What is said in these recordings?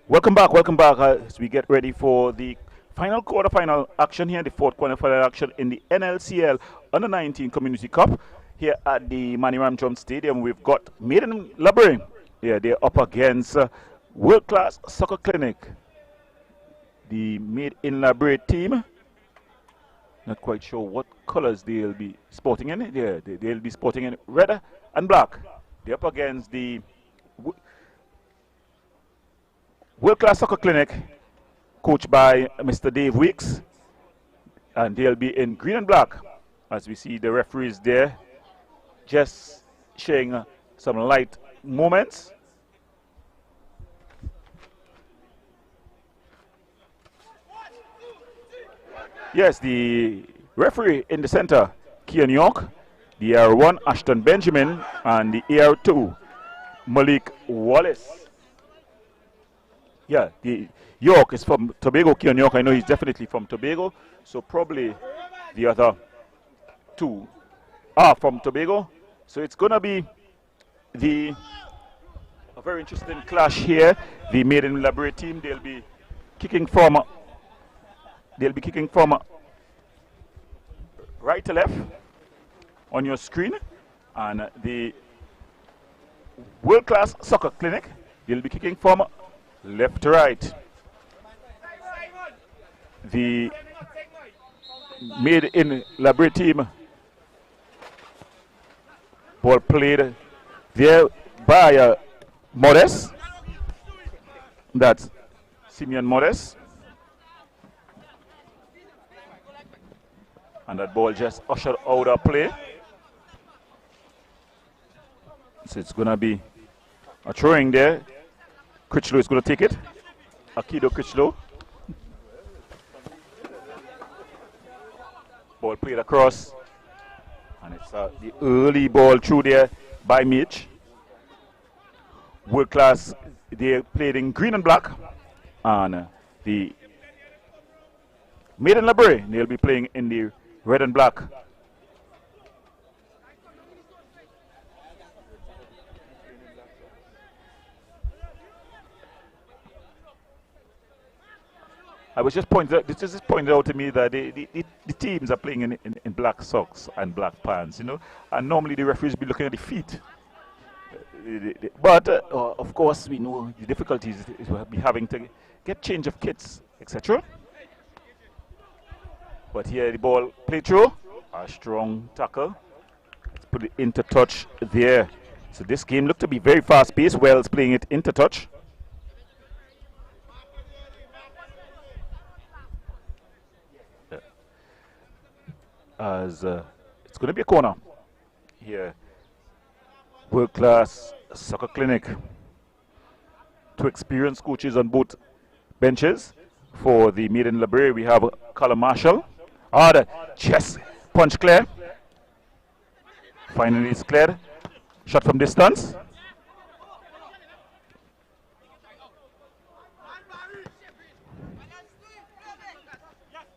Welcome back as we get ready for the final quarterfinal action here, the fourth quarterfinal action in the NLCL Under 19 Community Cup here at the Manny Ramcham Stadium. We've got Maiden LaBrea. Yeah, they're up against World Class Soccer Clinic. The Made in LaBrea team, not quite sure what colors they'll be sporting in. Yeah, they'll be sporting in red and black. They're up against the World Class Soccer Clinic, coached by Mr. Dave Weeks, and they'll be in green and black. As we see the referees there, just sharing some light moments. Yes, the referee in the center, Kean York, the AR1, Ashton Benjamin, and the AR2, Malik Wallace. Yeah, the York is from Tobago. Kean York, I know he's definitely from Tobago. So probably the other two are from Tobago. So it's going to be a very interesting clash here. The Maiden LaBrea team, they'll be kicking from right to left on your screen, and the World Class Soccer Clinic, they'll be kicking from left to right. The Made in LaBrea team, ball played there by Modest. That's Simeon Modest. And that ball just ushered out of play. So it's going to be a throwing there. Critchlow is going to take it. Akido Critchlow. Ball played across. And it's the early ball through there by Mitch. World Class, they played in green and black. And the Maiden LaBrea, they'll be playing in the red and black. I was just pointed out, this just pointed out to me that the teams are playing in black socks and black pants, you know, and normally the referees be looking at the feet. But of course, we know the difficulties is we'll be having to get change of kits, etc. But here the ball played through, a strong tackle. Let's put it into touch there. So this game looked to be very fast-paced. Wells playing it into touch. As it's going to be a corner here. World Class Soccer Clinic. Two experienced coaches on both benches. For the Maiden LaBrea, we have Colin Marshall. The chest punch clear. Finally it's cleared. Shot from distance.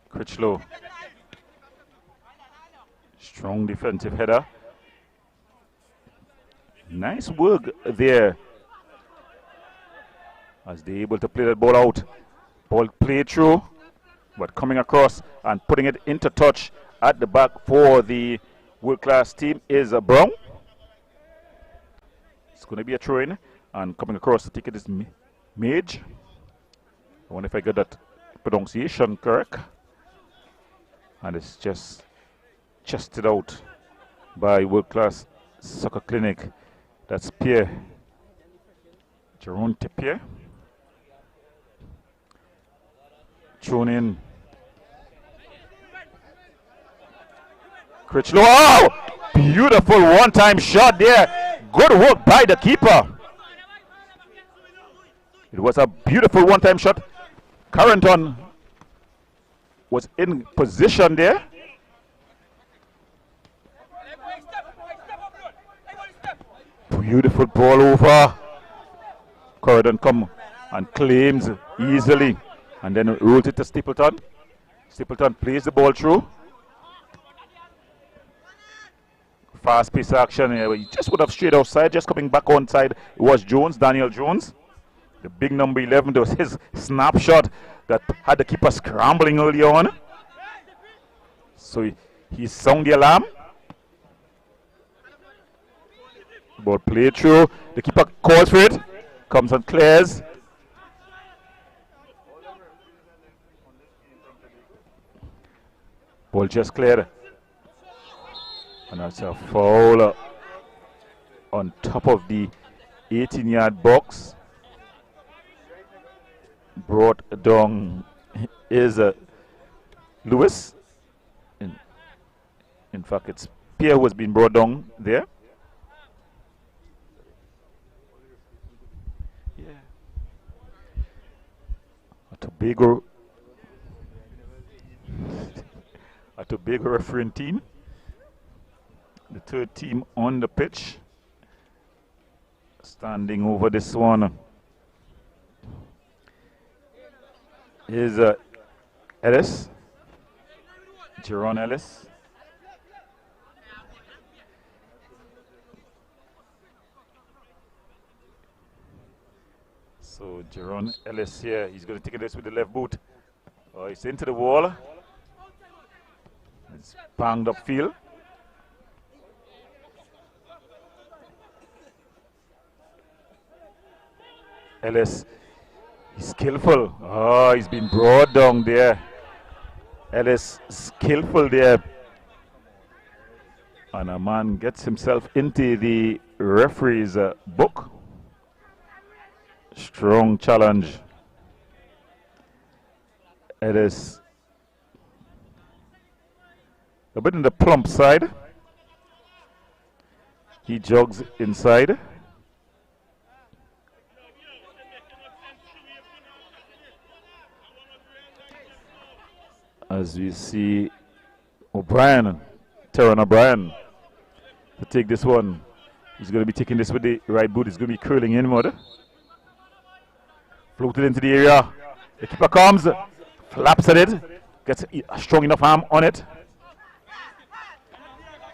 Critchlow. Strong defensive header. Nice work there. As they're able to play that ball out. Ball played through, but coming across and putting it into touch at the back for the World Class team is Brown. It's going to be a throw-in, and coming across to take it is Mage. I wonder if I got that pronunciation correct. And it's just chested out by World Class Soccer Clinic. That's Pierre. Jerome Pierre. Thrown in. Critchlow. Oh! Beautiful one-time shot there. Good work by the keeper. It was a beautiful one-time shot. Carrington was in position there. Beautiful ball over. Corridon come and claims easily. And then rolls it to Stapleton. Stapleton plays the ball through. Fast-paced action. He just would have straight outside. Just coming back onside. It was Jones, Daniel Jones. The big number 11, there was his snapshot that had the keeper scrambling early on. So he sounded the alarm. Ball played through. The keeper calls for it. Comes and clears. Ball just cleared. And that's a foul on top of the 18-yard box. Brought down is Lewis. In fact, it's Pierre who has been brought down there. Yeah. A Tobago refereeing team. The third team on the pitch. Standing over this one is Ellis, Jerron Ellis. So Jerron Ellis here, he's going to take this with the left boot. It's into the wall. It's banged up field. Ellis, he's skillful. Oh, he's been brought down there. Ellis, skillful there. And a man gets himself into the referee's book. Strong challenge. Ellis, a bit in the plump side. He jogs inside. As we see O'Brien, Teron O'Brien, to take this one. He's going to be taking this with the right boot. He's going to be curling inward. Floated into the area. The keeper comes, flaps at it, gets a strong enough arm on it.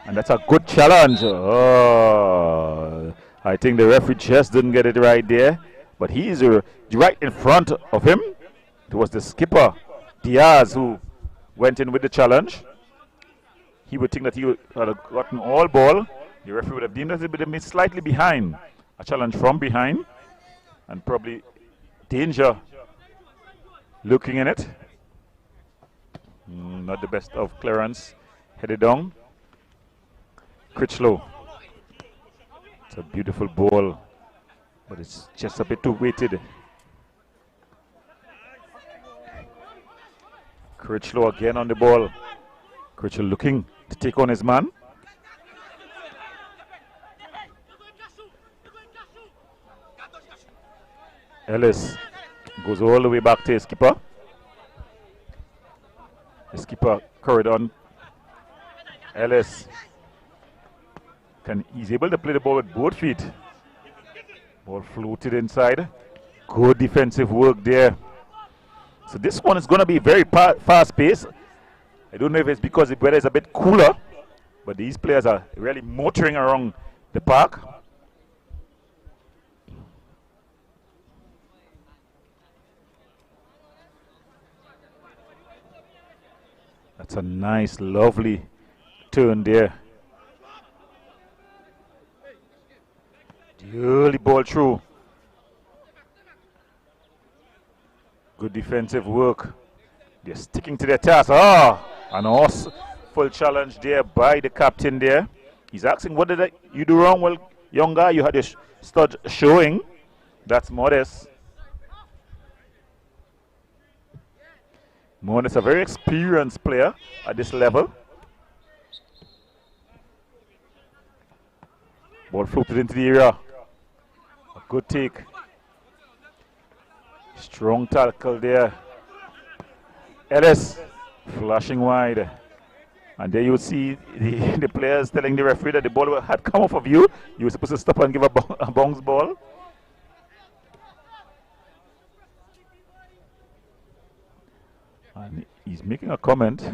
And that's a good challenge. Oh, I think the referee just didn't get it right there. But he is right in front of him. It was the skipper, Diaz, who went in with the challenge. He would think that he would have gotten all ball. The referee would have deemed that he would have been slightly behind. A challenge from behind. And probably danger looking in it. Not the best of clearance. Headed down. Critchlow. It's a beautiful ball, but it's just a bit too weighted. Critchlow again on the ball. Critchlow looking to take on his man. Ellis goes all the way back to his keeper. His keeper curried on. Ellis he's able to play the ball with both feet. Ball floated inside. Good defensive work there. So this one is going to be very fast-paced. I don't know if it's because the weather is a bit cooler, but these players are really motoring around the park. That's a nice, lovely turn there. The early ball through. Good defensive work. They're sticking to their task. An awesome full challenge there by the captain there. He's asking, what did you do wrong? Well, young guy, you had your stud showing. That's Modest. Modest, a very experienced player at this level. Ball floated into the area. A good take. Strong tackle there. Ellis flashing wide. And there you see the players telling the referee that the ball had come off of you. You were supposed to stop and give a bounce ball. And he's making a comment.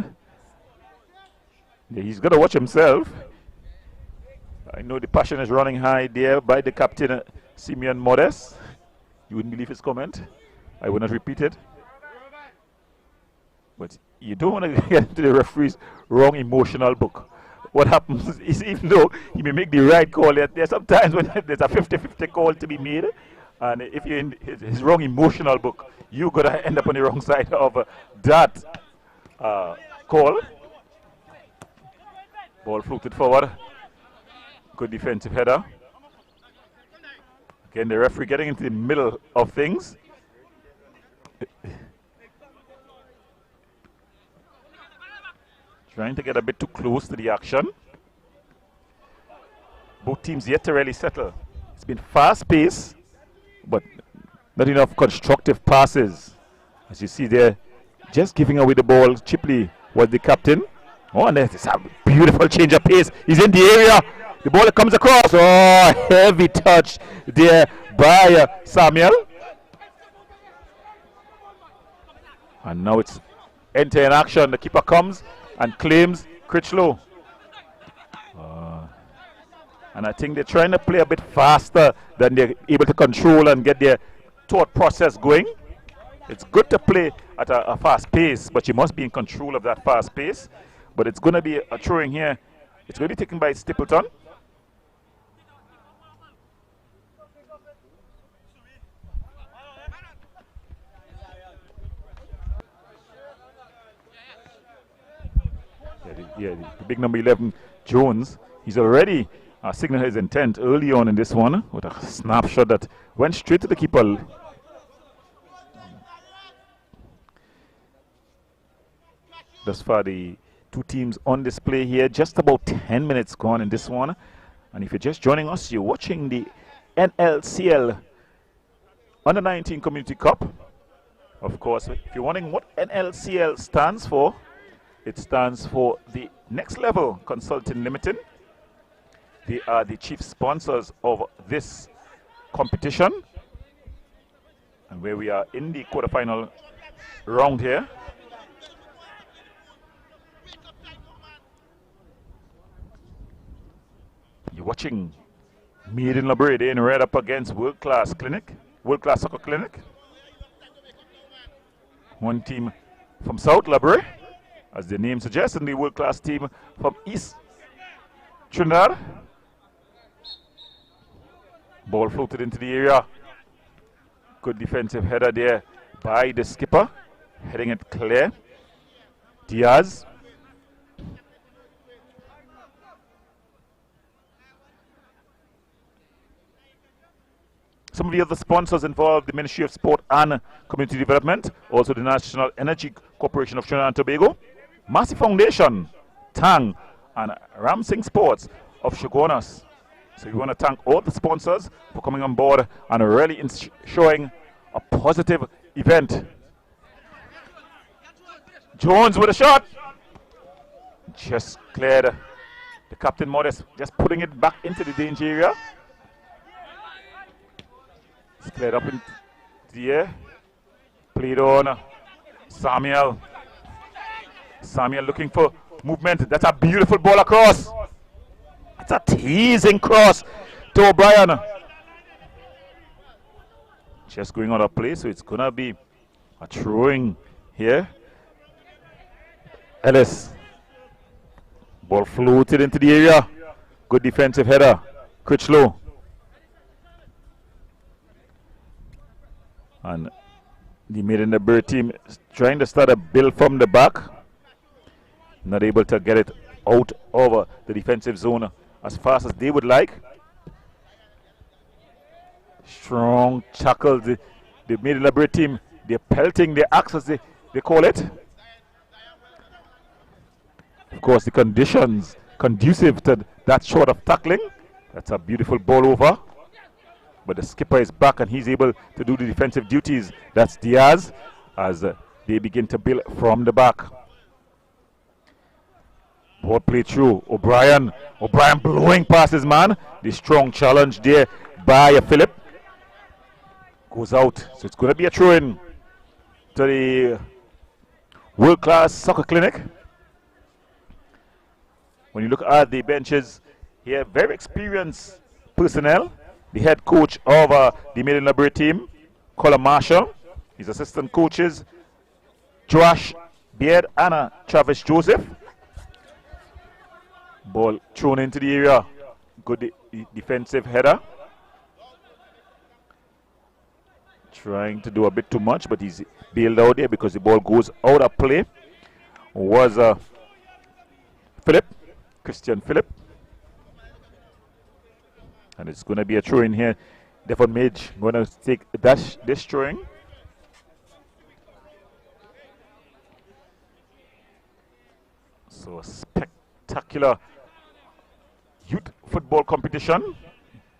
He's got to watch himself. I know the passion is running high there by the captain, Simeon Modest. You wouldn't believe his comment. I will not repeat it. But you don't want to get into the referee's wrong emotional book. What happens is, even though he may make the right call, there's sometimes when there's a 50-50 call to be made, and if you're in his wrong emotional book, you're going to end up on the wrong side of that call. Ball floated forward. Good defensive header. Again, the referee getting into the middle of things. Trying to get a bit too close to the action. Both teams yet to really settle. It's been fast-paced, but not enough constructive passes. As you see there, just giving away the ball. Chipley was the captain. Oh, and there's a beautiful change of pace. He's in the area. The ball comes across. Oh, heavy touch there by Samuel. And now it's enter in action. The keeper comes and claims Critchlow. And I think they're trying to play a bit faster than they're able to control and get their thought process going. It's good to play at a fast pace, but you must be in control of that fast pace. But it's going to be a throwing here. It's going to be taken by Stapleton. The big number 11, Jones, he's already signaled his intent early on in this one with a snapshot that went straight to the keeper. Thus far, the two teams on display here, just about 10 minutes gone in this one. And if you're just joining us, you're watching the NLCL Under-19 Community Cup. Of course, if you're wondering what NLCL stands for, it stands for the Next Level Consulting Limited. They are the chief sponsors of this competition. And where we are in the quarterfinal round here. You're watching Made in LaBrea in red up against World Class Soccer Clinic. One team from South LaBrea, as the name suggests, and the World Class team from East Trinidad. Ball floated into the area. Good defensive header there by the skipper, heading it clear. Diaz. Some of the other sponsors involved: the Ministry of Sport and Community Development, also the National Energy Corporation of Trinidad and Tobago, Massey Foundation, Tang, and Ramsing Sports of Shogunas. So we want to thank all the sponsors for coming on board and really showing a positive event. Jones with a shot. Just cleared. The captain Modest just putting it back into the danger area. It's cleared up in the air. Played on Samuel. Samuel looking for movement. That's a beautiful ball across. It's a teasing cross to O'Brien. Just going out of play, so it's going to be a throwing here. Ellis. Ball floated into the area. Good defensive header. Critchlow. And the Made in LaBrea team is trying to start a build from the back. Not able to get it out over the defensive zone as fast as they would like. Strong tackle. The Made in LaBrea team, they're pelting the axe, as they call it. Of course, the conditions conducive to that sort of tackling. That's a beautiful ball over. But the skipper is back and he's able to do the defensive duties. That's Diaz as they begin to build from the back. Ball played through. O'Brien blowing past his man. The strong challenge there by Philip. Goes out. So it's going to be a throw-in to the World Class Soccer Clinic. When you look at the benches here, very experienced personnel. The head coach of the Made in LaBrea team, Colin Marshall. His assistant coaches, Josh Beard and Travis Joseph. Ball thrown into the area. Good defensive header. Trying to do a bit too much, but he's bailed out there because the ball goes out of play. Was Christian Phillip. And it's going to be a throw in here. Devon Midge going to take this throwing. So a spectacular youth football competition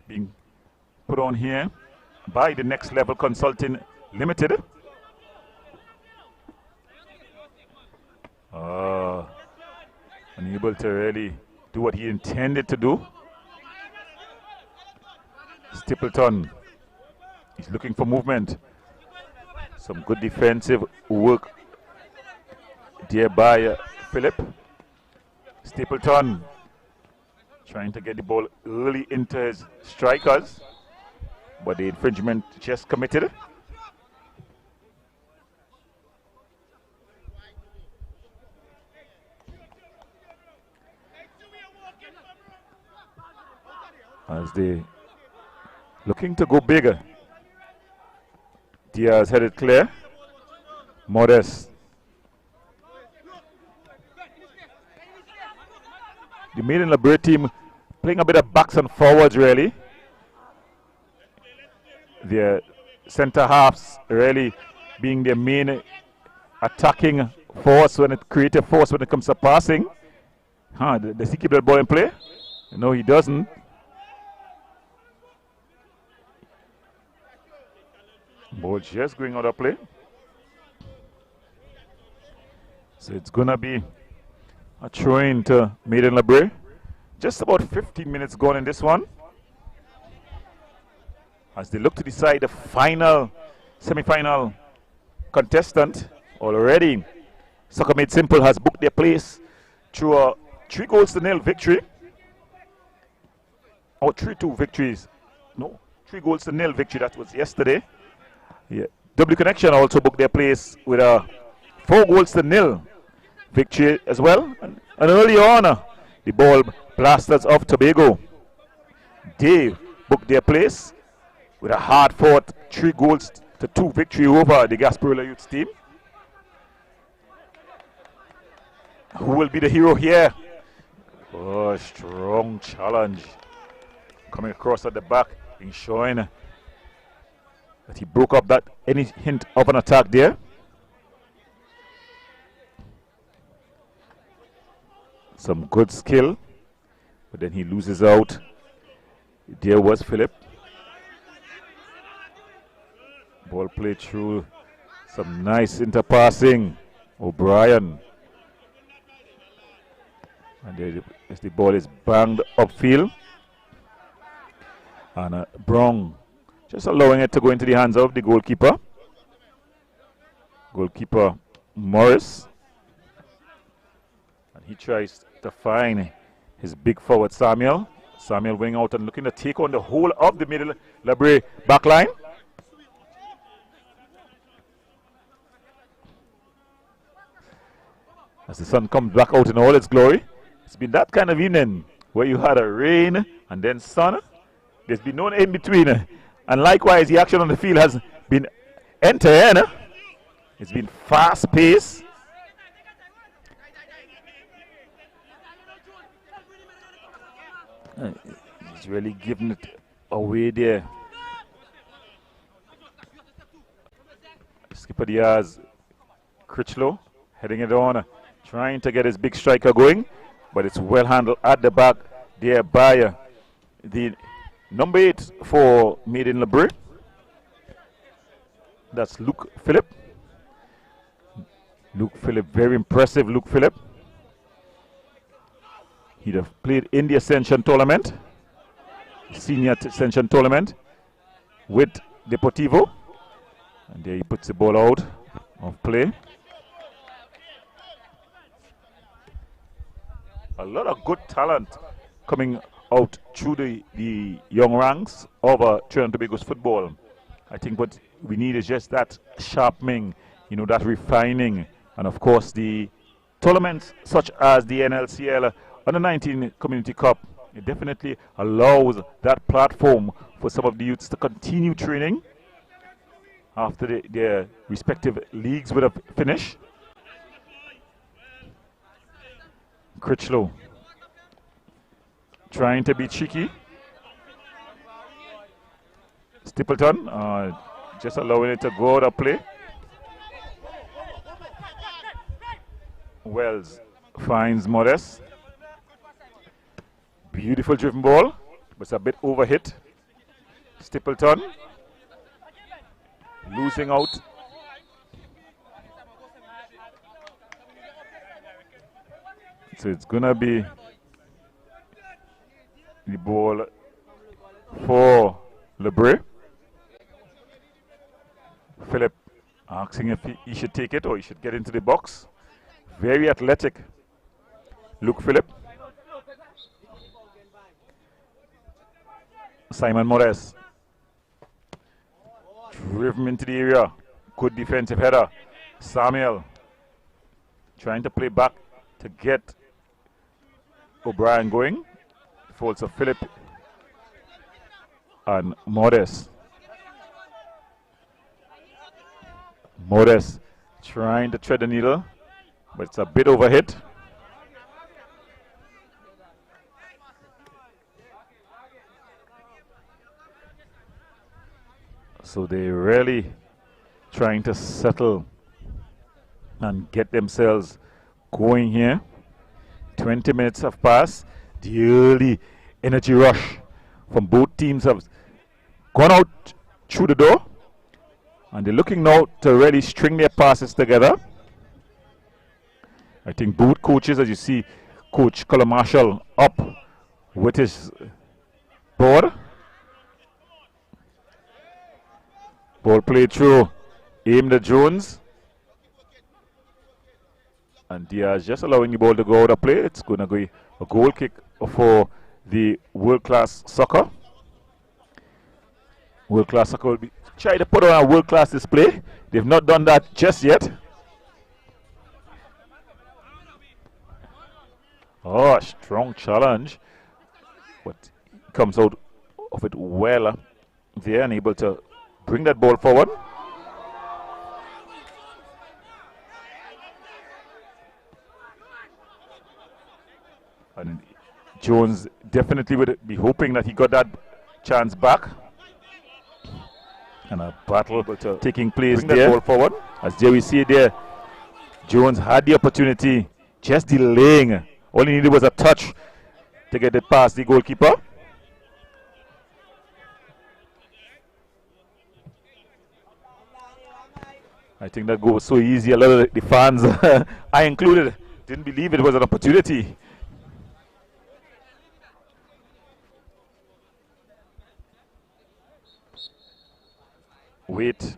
being put on here by the Next Level Consulting Limited. Unable to really do what he intended to do. Stapleton, he's looking for movement. Some good defensive work there by Philip. Stapleton trying to get the ball early into his strikers, but the infringement just committed. As they looking to go bigger. Diaz headed clear. Modest. The Maiden LaBrea team playing a bit of backs and forwards really. Their centre halves really being their main attacking force creative force when it comes to passing. Does he keep that ball in play? No, he doesn't. Ball just going out of play. So it's going to be a throw-in to Maiden LaBrea. Just about 15 minutes gone in this one. As they look to decide the final semi-final contestant, already Soccer Made Simple has booked their place through a 3-0 victory. Or 3-2 victories. No, 3-0 victory. That was yesterday. Yeah. W Connection also booked their place with a 4-0 victory as well. And early on, the Ball Blasters of Tobago, they booked their place with a hard-fought 3-2 victory over the Gasparilla Youth team. Who will be the hero here? Oh, strong challenge. Coming across at the back, showing that he broke up that any hint of an attack there. Some good skill, but then he loses out. There was Philip. Ball played through, some nice interpassing. O'Brien. And there, as the ball is banged upfield. And Brown just allowing it to go into the hands of the goalkeeper. Goalkeeper Morris. And he tries to find his big forward Samuel. Samuel wing out and looking to take on the whole of the middle LaBrea backline. As the sun comes back out in all its glory. It's been that kind of evening where you had a rain and then sun. There's been no in between. And likewise, the action on the field has been end-to-end. It's been fast-paced. He's really giving it away there. Skipper Diaz, Critchlow, heading it on, trying to get his big striker going, but it's well handled at the back there by the number 8 for Maiden LaBrea. That's Luke Phillip. Luke Phillip, very impressive Luke Phillip. He'd have played in the Ascension tournament, senior Ascension tournament with Deportivo. And there he puts the ball out of play. A lot of good talent coming out through the young ranks of Trinidad and Tobago's football. I think what we need is just that sharpening, that refining. And of course, the tournaments such as the NLCL Under 19 Community Cup, it definitely allows that platform for some of the youths to continue training after their respective leagues would have finished. Critchlow trying to be cheeky. Stapleton just allowing it to go out of play. Wells finds Modest. Beautiful driven ball, but it's a bit overhit. Stapleton losing out. So it's gonna be the ball for LaBrea. Philip asking if he should take it or he should get into the box. Very athletic. Luke Phillip. Simon Morris. Driven into the area. Good defensive header. Samuel trying to play back to get O'Brien going. Faults of Philip and Modest. Modest trying to thread the needle, but it's a bit overhit. So they're really trying to settle and get themselves going here. 20 minutes have passed. The early energy rush from both teams have gone out through the door. And they're looking now to really string their passes together. I think both coaches, as you see, Coach Colin Marshall up with his board. Ball played through, aimed at Jones. And Diaz just allowing the ball to go out of play. It's going to be a goal kick for the world-class soccer. World-class soccer will be try to put on a world-class display. They've not done that just yet. Oh, a strong challenge. But comes out of it well there and able to bring that ball forward. And Jones definitely would be hoping that he got that chance back. And a battle taking place there. Ball forward. As there we see it there, Jones had the opportunity, just delaying. All he needed was a touch to get it past the goalkeeper. I think that goal was so easy. A lot of the fans, I included, didn't believe it was an opportunity. Wait.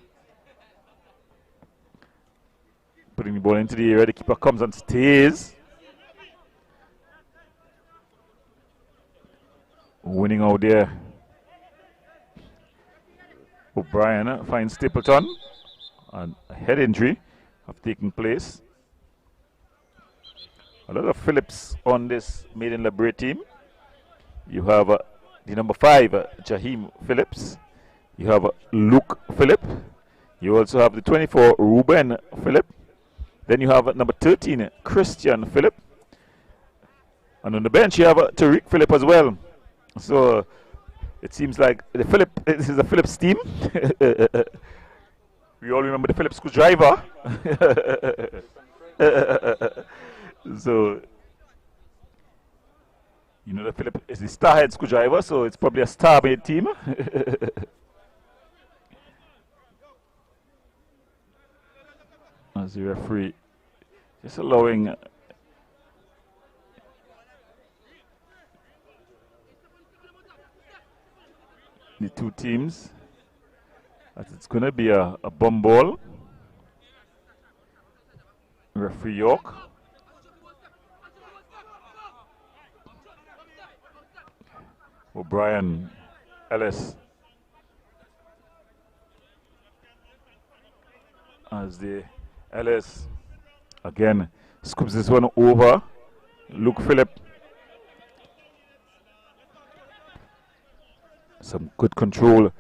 Putting the ball into the area. The keeper comes and stays. Winning out there. O'Brien finds Stapleton. And a head injury have taken place. A lot of Phillips on this Maiden LaBrea team. You have the number 5, Jaheim Phillips. You have Luke Phillip. You also have the 24, Ruben Phillip. Then you have number 13, Christian Phillip. And on the bench you have Tariq Phillip as well. So it seems like this is a Phillips team. We all remember the Phillips screwdriver. So, you know, the Philip is the starhead screwdriver, so it's probably a star-made team. As the referee just allowing the two teams, that it's going to be a bum ball. Referee York. O'Brien, Ellis. as the Ellis again scoops this one over. Luke Phillip. Some good control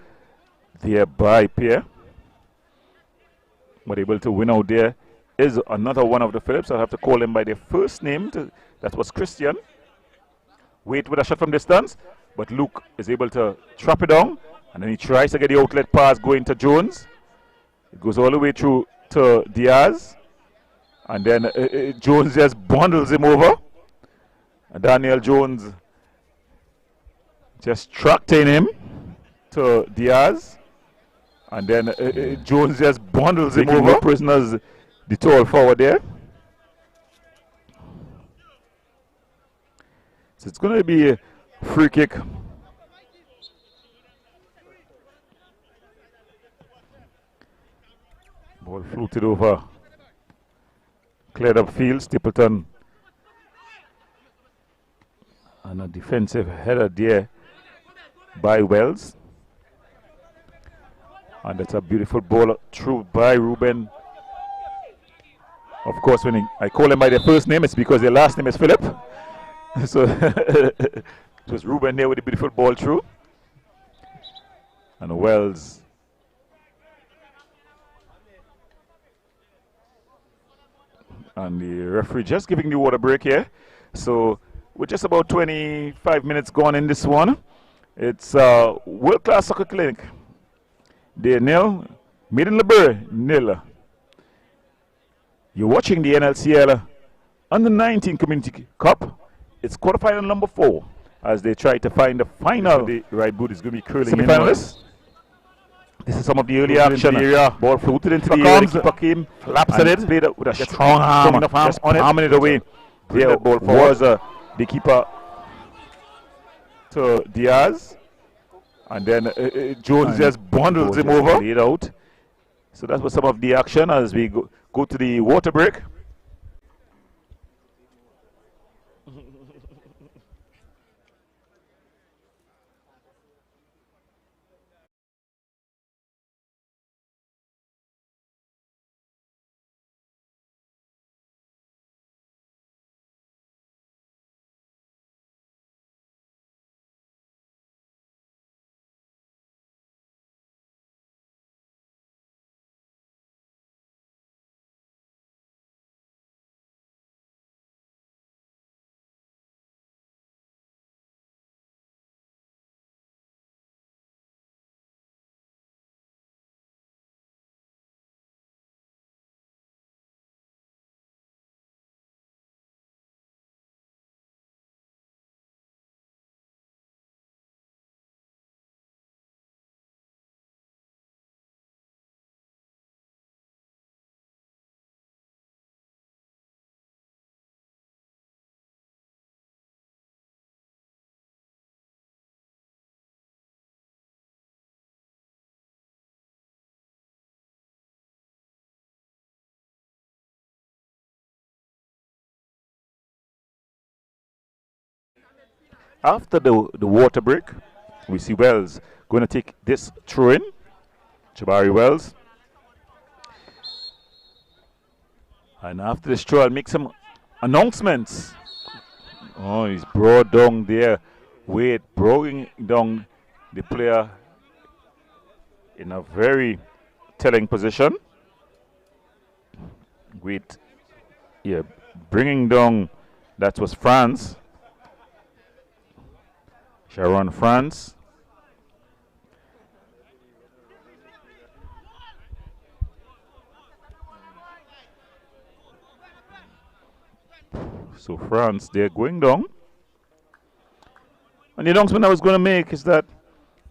there by Pierre. But able to win out there is another one of the Phillips. I'll have to call him by their first name. That was Christian. Wait with a shot from distance. But Luke is able to trap it down. And then he tries to get the outlet pass going to Jones. It goes all the way through to Diaz. And then Jones just bundles him over. And Daniel Jones just tracking him to Diaz. And then Jones just bundles him over. Prisoners the tall forward there. So it's going to be a free kick. Ball floated over. Cleared up field. Stapleton. And a defensive header there by Wells. And that's a beautiful ball through by Ruben. Of course, when I call him by their first name, it's because their last name is Philip. So it was Ruben there with a beautiful ball through. And Wells. And the referee just giving the water break here. So with just about 25 minutes gone in this one, it's World Class Soccer Clinic. They're nil. Made in LaBrea, nil. You're watching the NLCL Under-19 Community Cup. It's quarterfinal number 4 as they try to find the final. The right boot is going to be curling semi-finalists. This is some of the early action. Ball floated into the air. The keeper came, flaps at it, played with a strong arm, just palming it away. There ball was the keeper to Diaz. And then Jones just bundles him over. Laid out. So that was some of the action as we go to the water break. After the water break, we see Wells going to take this throw in. Jabari Wells. And after this throw, I'll make some announcements. Oh, he's brought down there. Wade bringing down the player in a very telling position. Wade, yeah, bringing down, that was France. Sharon France. So France, they're going down. And the announcement I was going to make is that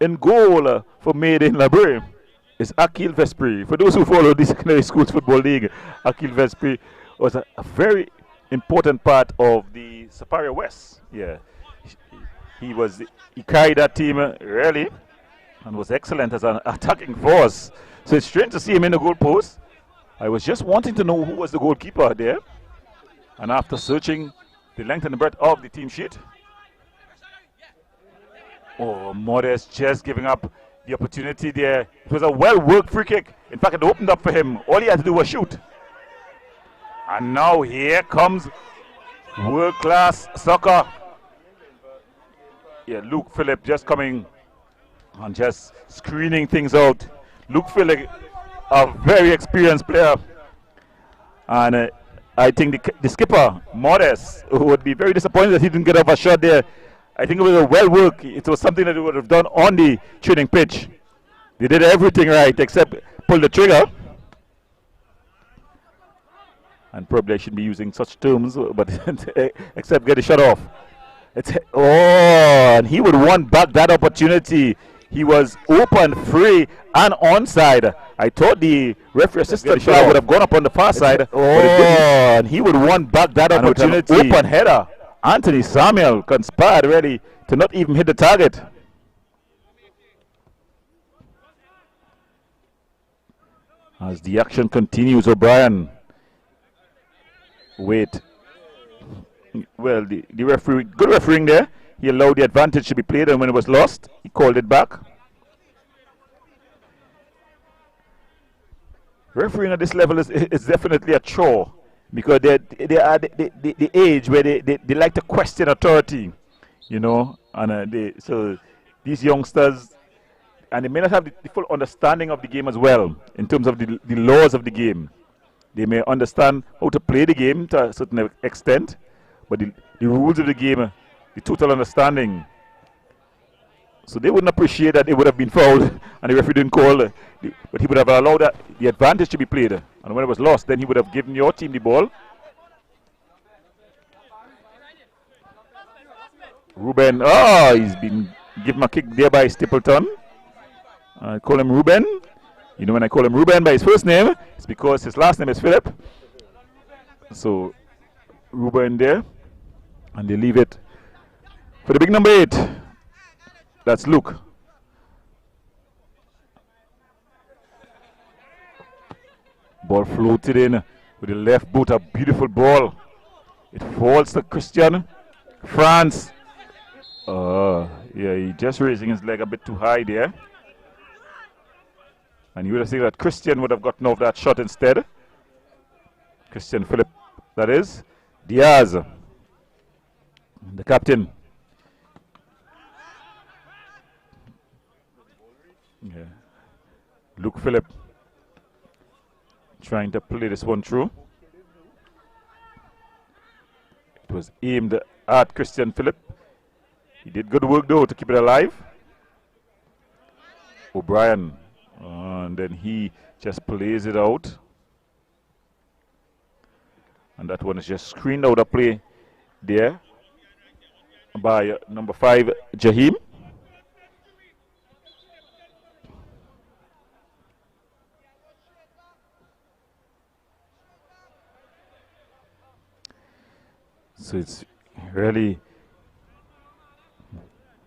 in goal for Made in LaBrea is Akil Vespri. For those who follow the secondary schools football league, Akil Vespri was a very important part of the Superior West. Yeah. He carried that team really and was excellent as an attacking force. So it's strange to see him in the goal post. I was just wanting to know who was the goalkeeper there. And after searching the length and the breadth of the team sheet, oh, Modest just giving up The opportunity there. It was a well-worked free kick. In fact, it opened up for him. All he had to do was shoot. And now here comes world-class soccer. Yeah, Luke Phillip just coming and just screening things out. Luke Phillip, a very experienced player. And I think the skipper, Modest, would be very disappointed that he didn't get off a shot there. I think it was a well work. It was something that he would have done on the training pitch. They did everything right except pull the trigger. And probably I shouldn't be using such terms, but except get the shot off. And he would want back that opportunity. He was open, free, and onside. I thought the referee assistant flag would have gone up on the far side. And he would want back that opportunity. Open header. Anthony Samuel conspired really to not even hit the target. As the action continues, O'Brien. Wait. Well, the referee, good refereeing there. He allowed the advantage to be played, and when it was lost, he called it back. Refereeing at this level is definitely a chore, because they are the age where they like to question authority, you know, and so these youngsters, and they may not have the full understanding of the game as well, in terms of the laws of the game. They may understand how to play the game to a certain extent, but the rules of the game, the total understanding. So they wouldn't appreciate that it would have been fouled and the referee didn't call, but he would have allowed the advantage to be played. And when it was lost, then he would have given your team the ball. Ruben, he's been given a kick there by Stapleton. I call him Ruben. You know, when I call him Ruben by his first name, it's because his last name is Philip. So Ruben there, and they leave it for the big number 8. That's Luke. Ball floated in with the left boot, a beautiful ball. It falls to Christian. France. Yeah, he just raising his leg a bit too high there. And you would have seen that Christian would have gotten off that shot instead. Christian Philip, that is. Diaz, the captain. Yeah. Luke Phillip trying to play this one through. It was aimed at Christian Phillip. He did good work though to keep it alive. O'Brien, and then he just plays it out. And that one is just screened out of play there by number 5, Jaheim. So it's really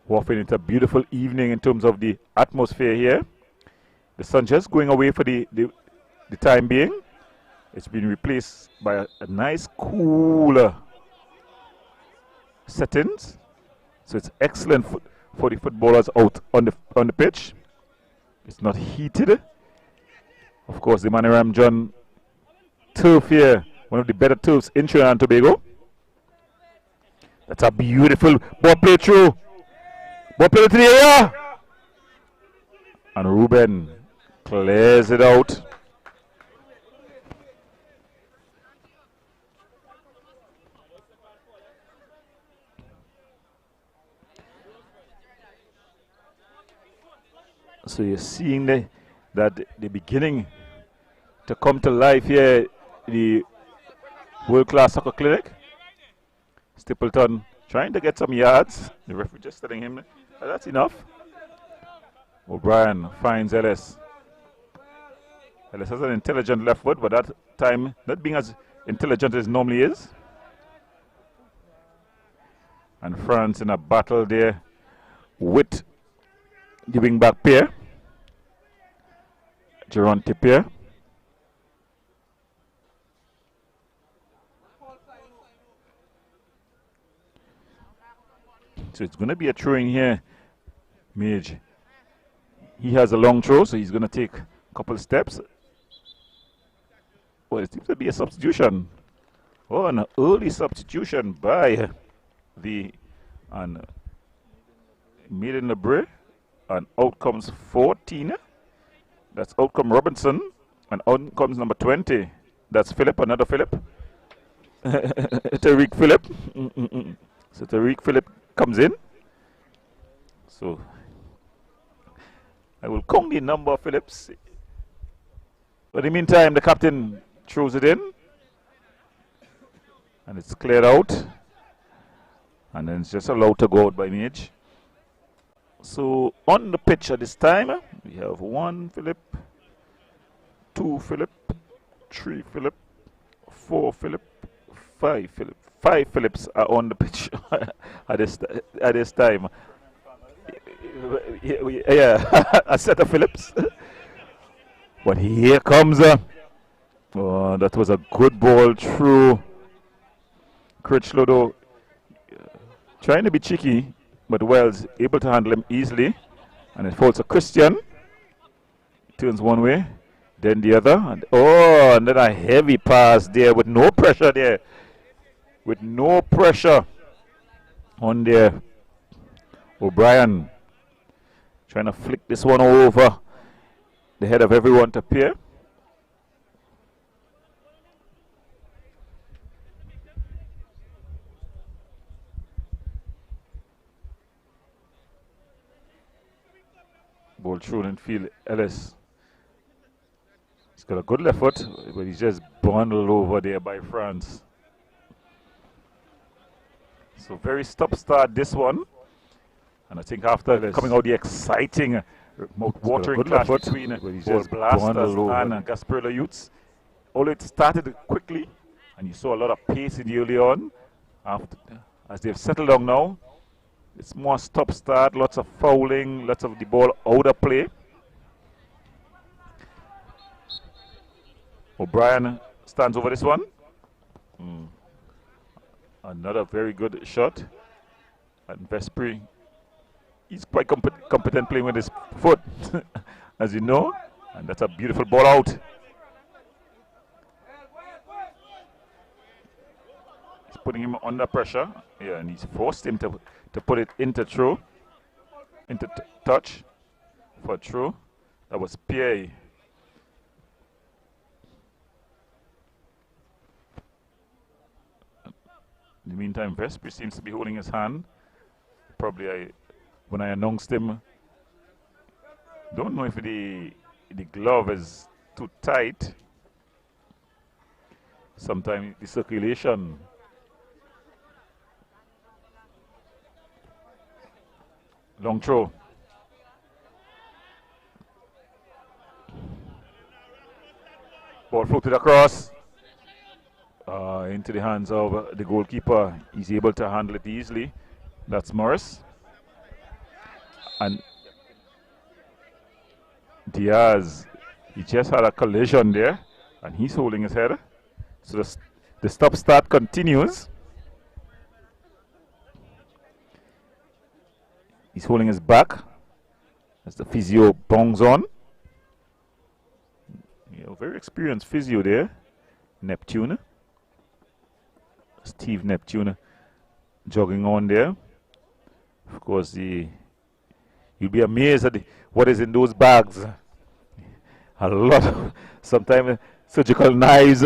wafting into a beautiful evening in terms of the atmosphere here. The sun just going away for the time being. It's been replaced by a nice cooler settings. So it's excellent for the footballers out on the pitch. It's not heated. Of course, the Maniram John turf here, one of the better turfs in Trinidad and Tobago. That's a beautiful ball play through. Ball play to the area. And Ruben clears it out. So you're seeing that the beginning to come to life here, the world-class soccer clinic. Stapleton trying to get some yards. The referee just telling him that's enough. O'Brien finds Ellis. Ellis has an intelligent left foot, but that time not being as intelligent as normally is. And France in a battle there with the wing back pair. Geronte pair. So it's going to be a throw in here, Mage. He has a long throw, so he's going to take a couple steps. Well, it seems to be a substitution. Oh, an early substitution by the Maiden LaBrea. And out comes 14. That's out comes Robinson. And out comes number 20. That's Philip, another Philip. Tariq Philip. So Tariq Philip comes in. So I will count the number of Phillips. But in the meantime, the captain throws it in. And it's cleared out. And then it's just allowed to go out by Mage. So on the pitch at this time, we have 1 Philip, 2 Philip, 3 Philip, 4 Philip, 5 Philip. 5 Phillips are on the pitch at this time. Yeah, a set of Phillips. But here comes oh, that was a good ball through Critchlow, though, trying to be cheeky, but Wells able to handle him easily. And it falls to Christian. Turns one way, then the other. And, oh, and then a heavy pass there with no pressure there. With no pressure on there. O'Brien trying to flick this one over the head of everyone to Pierre. Ball thrown in field. Ellis. He's got a good left foot, but he's just bundled over there by France. So very stop-start this one. And I think after coming out the exciting, mouth-watering clash between Ball Blasters and Gasparilla Youths, although it started quickly, and you saw a lot of pace in the early on, after, as they've settled down now, it's more stop-start, lots of fouling, lots of the ball out of play. O'Brien stands over this one. Another very good shot. And Vespri, he's quite competent playing with his foot, as you know. And that's a beautiful ball out. He's putting him under pressure. Yeah, and he's forced him to put it into throw, into touch for throw. That was Pierre. In the meantime, Vespri seems to be holding his hand. Probably when I announced him, don't know if the glove is too tight. Sometimes the circulation. Long throw. Ball floated across. Into the hands of the goalkeeper. He's able to handle it easily. That's Morris. And Diaz, he just had a collision there, and he's holding his head. So the stop-start continues. He's holding his back as the physio bongs on. Yeah, very experienced physio there. Neptune. Steve Neptune jogging on there. Of course, you'll be amazed at what is in those bags. A lot of, sometimes surgical knives,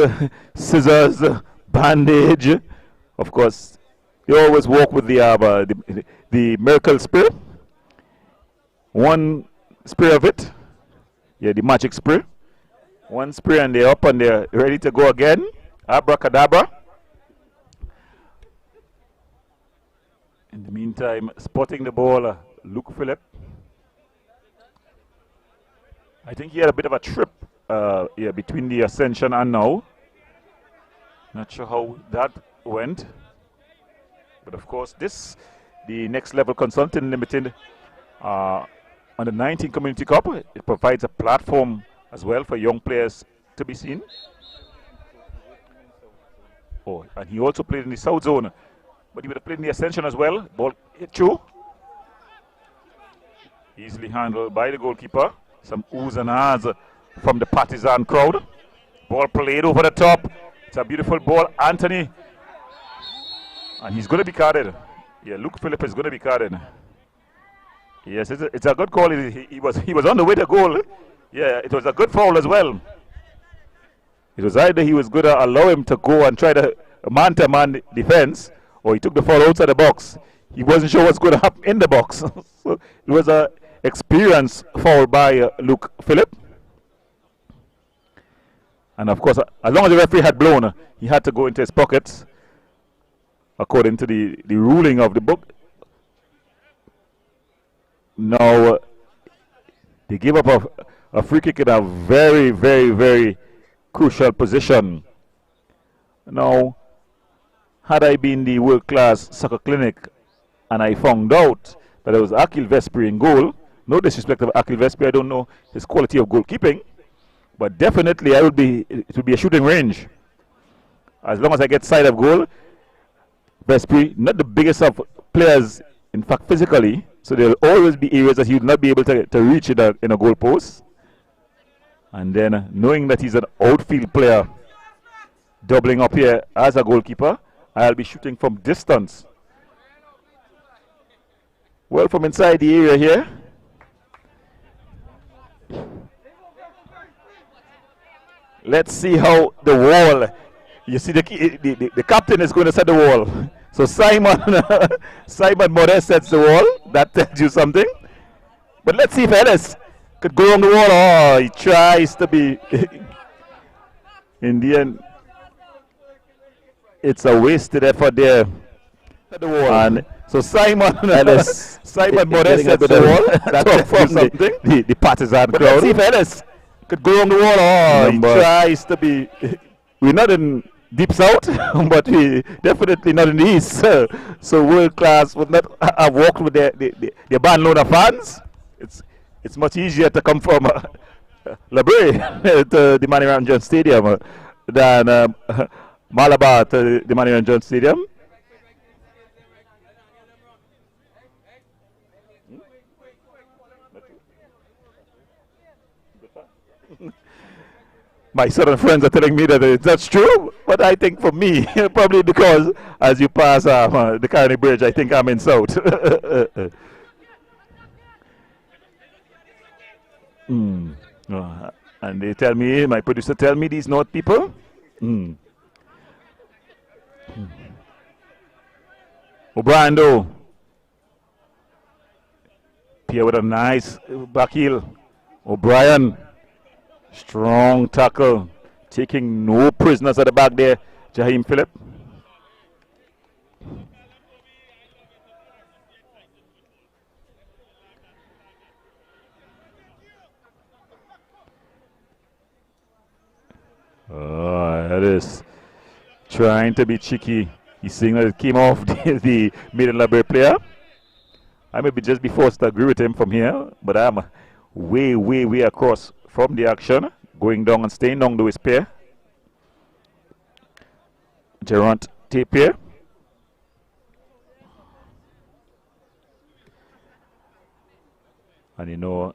scissors, bandage. Of course, you always walk with the miracle spray. One spray of it. Yeah, the magic spray. One spray and they're up and they're ready to go again. Abracadabra. In the meantime, spotting the ball, Luke Phillip. I think he had a bit of a trip between the ascension and now. Not sure how that went. But of course, the Next Level Consulting Limited on the 19 Community Cup, it provides a platform as well for young players to be seen. Oh, and he also played in the South Zone. But he would have played in the Ascension as well. Ball hit through. Easily handled by the goalkeeper. Some oohs and ahs from the Partizan crowd. Ball played over the top. It's a beautiful ball, Anthony. And he's going to be carded. Yeah, Luke Phillip is going to be carded. Yes, it's a good call. He was on the way to goal. Yeah, it was a good foul as well. It was either he was going to allow him to go and try the man-to-man defense, or he took the foul outside the box. He wasn't sure what's going to happen in the box. So it was a experience foul by Luke Phillip. And of course, as long as the referee had blown, he had to go into his pockets, according to the ruling of the book. Now, they gave up a free kick in a very, very, very crucial position. Now, had I been the world-class soccer clinic and I found out that it was Akil Vespri in goal, no disrespect of Akil Vespri, I don't know his quality of goalkeeping, but definitely it would be a shooting range. As long as I get side of goal, Vespri, not the biggest of players, in fact, physically, so there will always be areas that he will not be able to reach in a goal post. And then knowing that he's an outfield player, doubling up here as a goalkeeper, I'll be shooting from distance. Well, from inside the area here. Let's see how the wall. You see, the captain is going to set the wall. So Simon Modest sets the wall. That tells you something. But let's see if Ellis could go on the wall. Oh, he tries to be. In the end, it's a wasted effort there. The wall. And so Simon Ellis, Simon Modest sets the wall. That tells you something. The Partizan crowd. Let's see if Ellis could go on the wall. Oh, he tries to be. We're not in deep south, but we definitely not in the east. So world class would not have walked with their Barcelona fans. It's much easier to come from LaBrea to the Maniram Jones Stadium than Malabar to the Maniram Jones Stadium. My southern friends are telling me that that's true, but I think for me, probably because as you pass the Carney Bridge, I think I'm in south. And they tell me, my producer tell me these north people. Obrando. Pierre with a nice back heel. O'Brien. Strong tackle. Taking no prisoners at the back there. Jaheim Phillip. Oh, that is trying to be cheeky. He's seeing that it came off the middle LaBrea player. I may be just be forced to agree with him from here, but I'm way, way, way across from the action, going down and staying down to his pair. Gerant Tapier. And you know,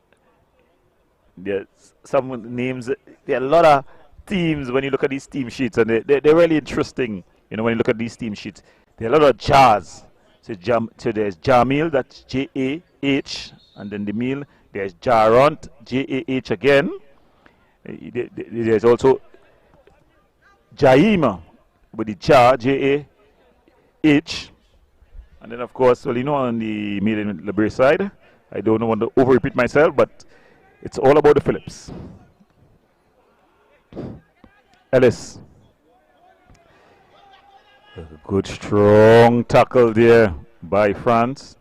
there's some names, there are a lot of teams when you look at these team sheets, and they're really interesting. You know, when you look at these team sheets, there are a lot of jars. So there's Jamil, that's J-A-H, and then the meal, there's Jarant, J-A-H again. There's also Jaima with the Jar, J-A-H. And then, of course, well, you know, on the meal in LaBrea side, I don't want to over-repeat myself, but it's all about the Phillips. Ellis. A good strong tackle there by France.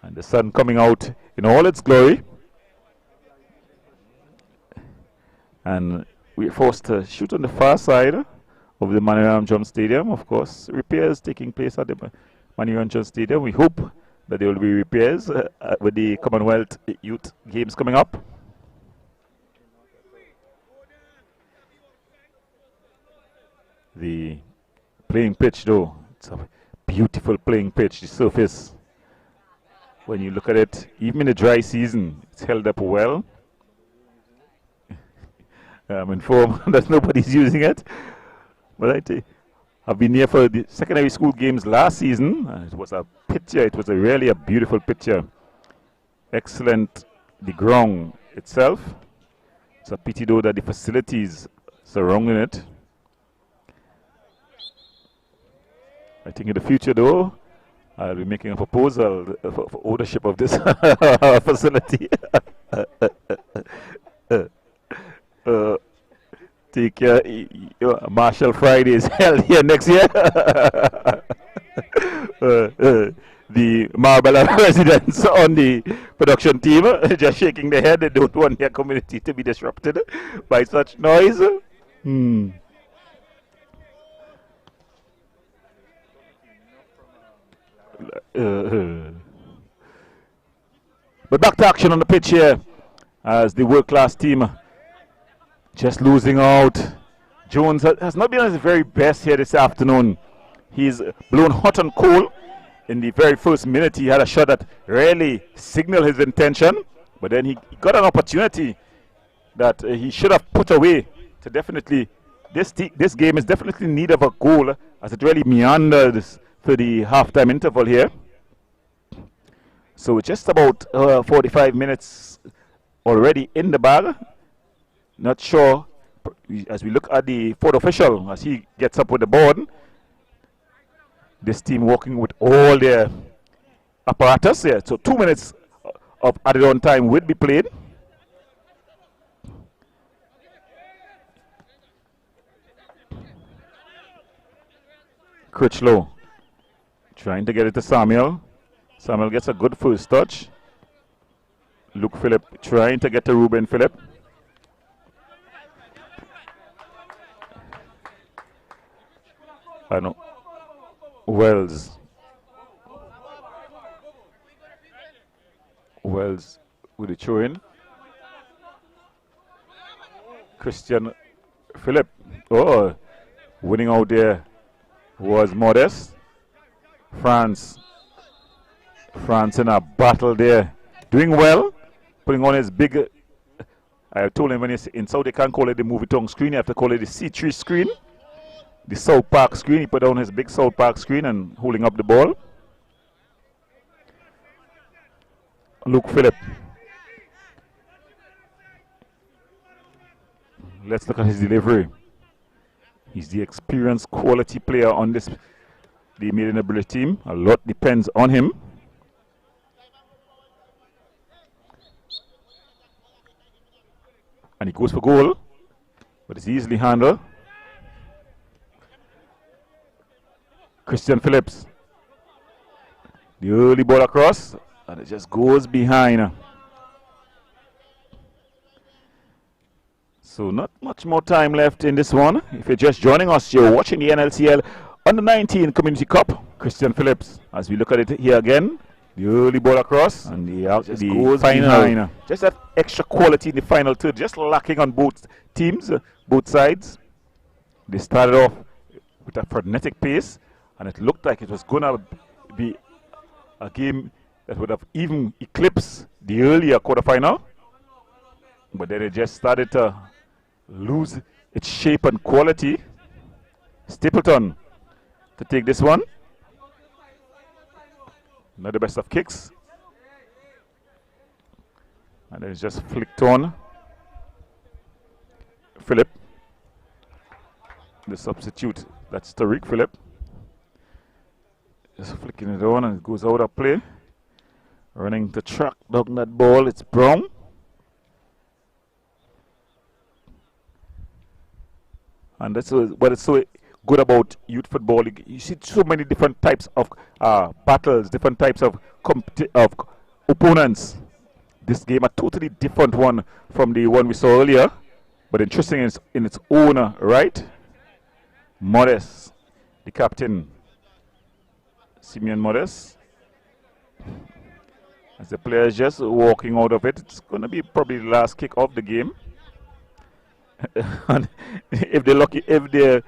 And the sun coming out in all its glory. And we're forced to shoot on the far side of the Maniram Jones Stadium. Of course, repairs taking place at the Maniram Jones Stadium. We hope that there will be repairs with the Commonwealth Youth Games coming up. The playing pitch, though, it's a beautiful playing pitch, the surface. When you look at it, even in the dry season, it's held up well. I'm informed that nobody's using it. But I've been here for the secondary school games last season, and it was a picture. It was really a beautiful picture. Excellent, the ground itself. It's a pity though that the facilities surrounding it. I think in the future though, I'll be making a proposal for ownership of this facility. Take Marshall Fridays held here next year. The Marbella residents on the production team just shaking their head. They don't want their community to be disrupted by such noise. But back to action on the pitch here as the world-class team just losing out. Jones has not been at his very best here this afternoon. He's blown hot and cold. In the very first minute, he had a shot that really signaled his intention, but then he got an opportunity that he should have put away to definitely. This game is definitely in need of a goal as it really meanders to the halftime interval here. So just about 45 minutes already in the bag. Not sure, as we look at the fourth official, as he gets up with the board, this team working with all their apparatus here. So 2 minutes of added on time will be played. Critchlow trying to get it to Samuel. Samuel gets a good first touch. Luke Phillip trying to get to Ruben Phillip. I know. Wells with the throw in. Christian Phillip. Oh, winning out there was Modest. France in a battle there. Doing well. Putting on his big. I told him when he's in South they can't call it the movie tongue screen. You have to call it the C3 screen. The South Park screen. He put down his big South Park screen and holding up the ball. Luke Phillip. Let's look at his delivery. He's the experienced quality player on this, the Made in LaBrea team. A lot depends on him. And he goes for goal, but it's easily handled. Christian Phillips. The early ball across, and it just goes behind. So not much more time left in this one. If you're just joining us, you're watching the NLCL Under-19 Community Cup. Christian Phillips, as we look at it here again, the early ball across, and the goes final. Just that extra quality in the final third, just lacking on both teams, both sides. They started off with a frenetic pace, and it looked like it was going to be a game that would have even eclipsed the earlier quarterfinal. But then it just started to lose its shape and quality. Stapleton to take this one. Not the best of kicks. And then it's just flicked on. Phillip. The substitute. That's Tariq Phillip. Just flicking it on and it goes out of play. Running the track down that ball. It's Brown. And that's what is so good about youth football. You see so many different types of battles, different types of opponents. This game a totally different one from the one we saw earlier, but interesting in its own right. Modest, the captain, Simeon Modest. As the players just walking out of it, it's going to be probably the last kick of the game. And if they're lucky, if they're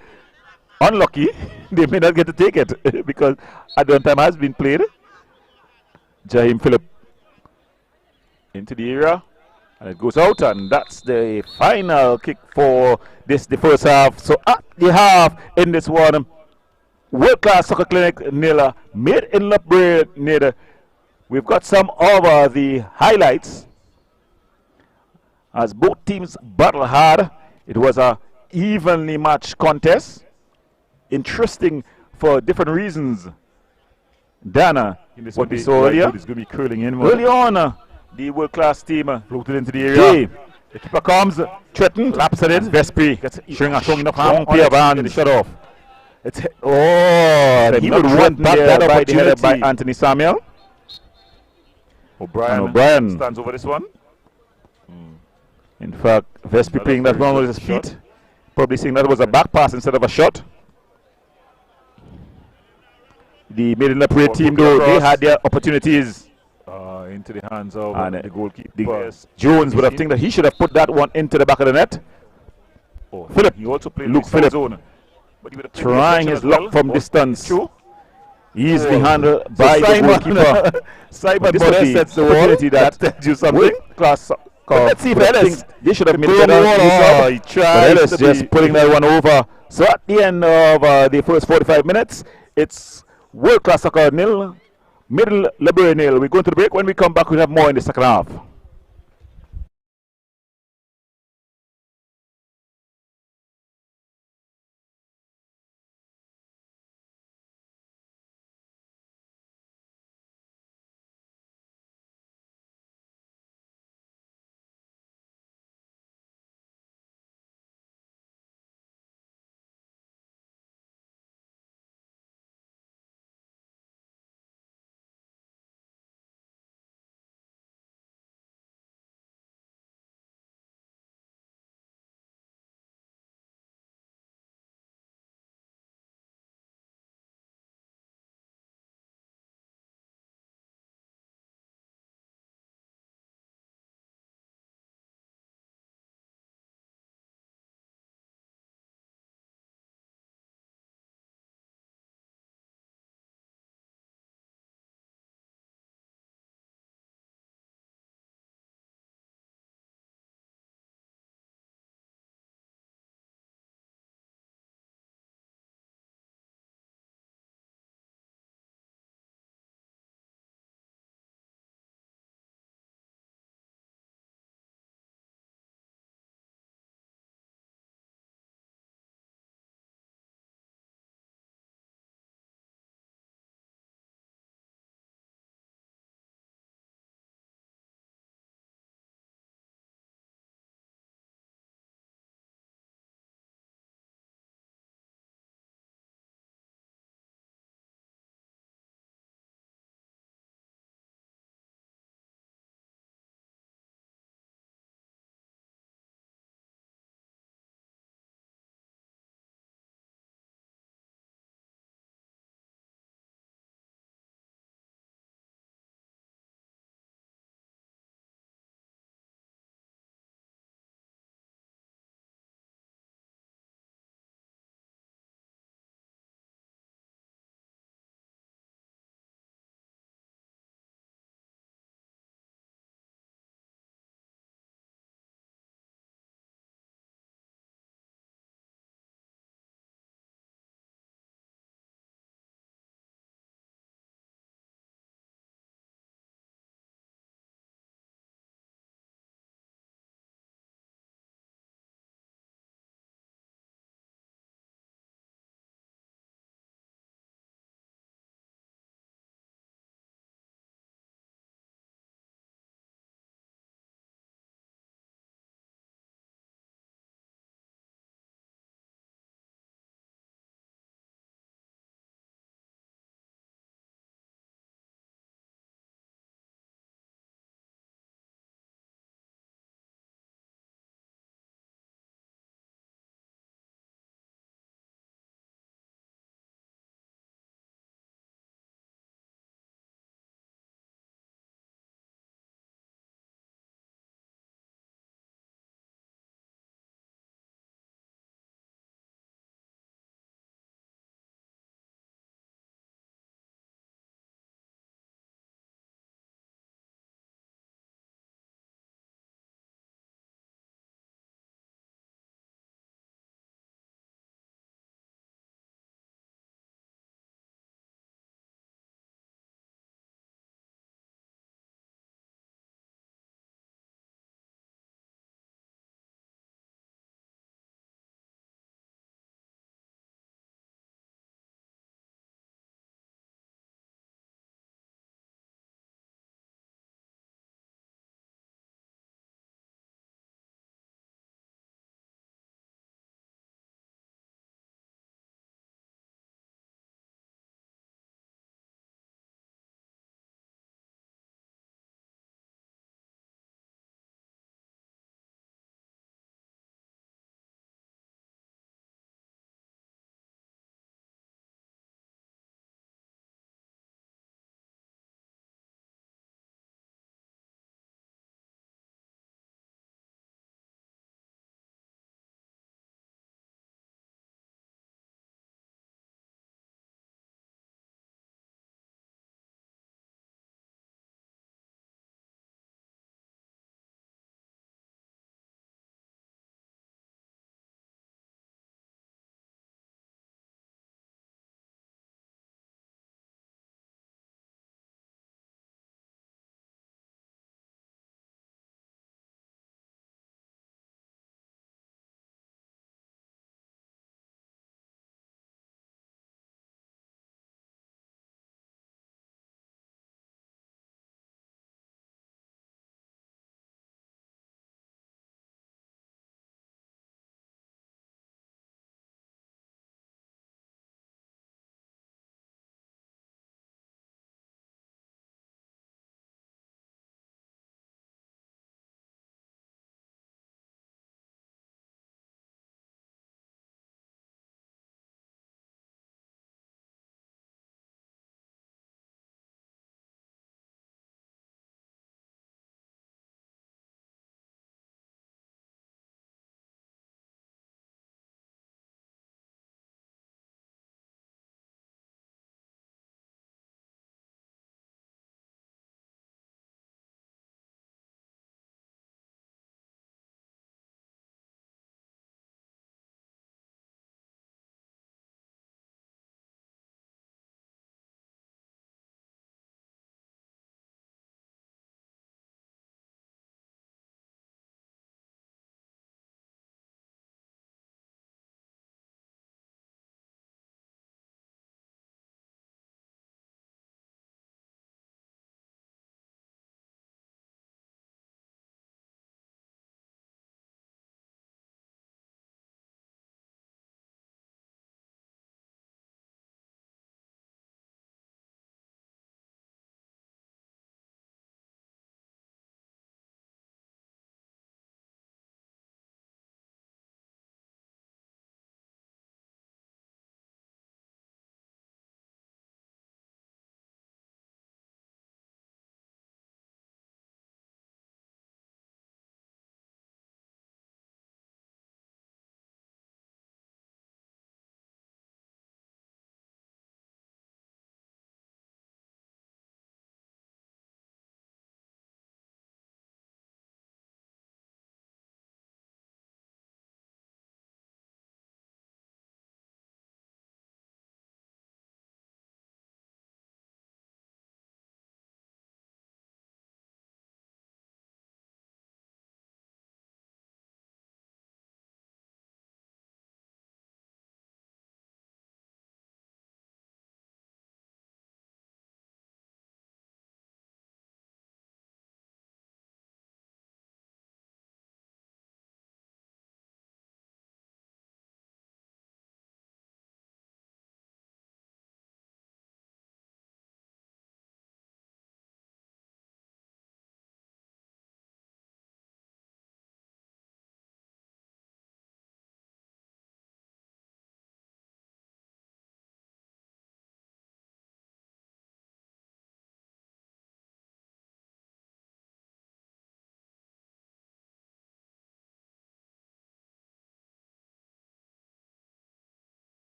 Unlucky, they may not get to take it because add-on time has been played. Jaheim Phillip into the area, and it goes out, and that's the final kick for the first half. So at the half in this one, World Class Soccer Clinic nil, made in LaBrea nil. We've got some of the highlights as both teams battle hard. It was a evenly matched contest. Interesting for different reasons. Dana, what we saw earlier, is going to be curling in. early on, the world class team Floated into the area. the keeper comes, threatened, laps at it. Vespri gets showing a strong enough hand, pair of hands. Shut off. It's and he would want back that by the header by Anthony Samuel. O'Brien stands over this one. In fact, Vespri playing that one with his feet, probably saying that was a back pass instead of a shot. The LaBrea team, though, they had their opportunities. Into the hands of the goalkeeper. Jones would have think that he should have put that one into the back of the net. Phillip, he also played Luke Phillip, zone, but he trying his luck from distance. Easily handled by the goalkeeper. Simon This would be sets the opportunity wall. that tells you something. Class. Let's see if Ellis. They should have made He better. tries Ellis to just pulling that one over. So at the end of the first 45 minutes, it's World Class Soccer nil, Middle LaBrea nil. We're going to the break. When we come back, we'll have more in the second half.